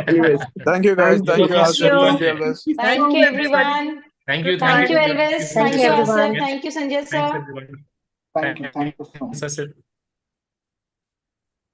Anyways, thank you guys. Thank you, Asif. Thank you, Elvis. Thank you, everyone. Thank you. Thank you, Elvis. Thank you, everyone. Asif. Thank you, Sanjay sir. Thanks everyone. Thank you so much. Thanks, Asif.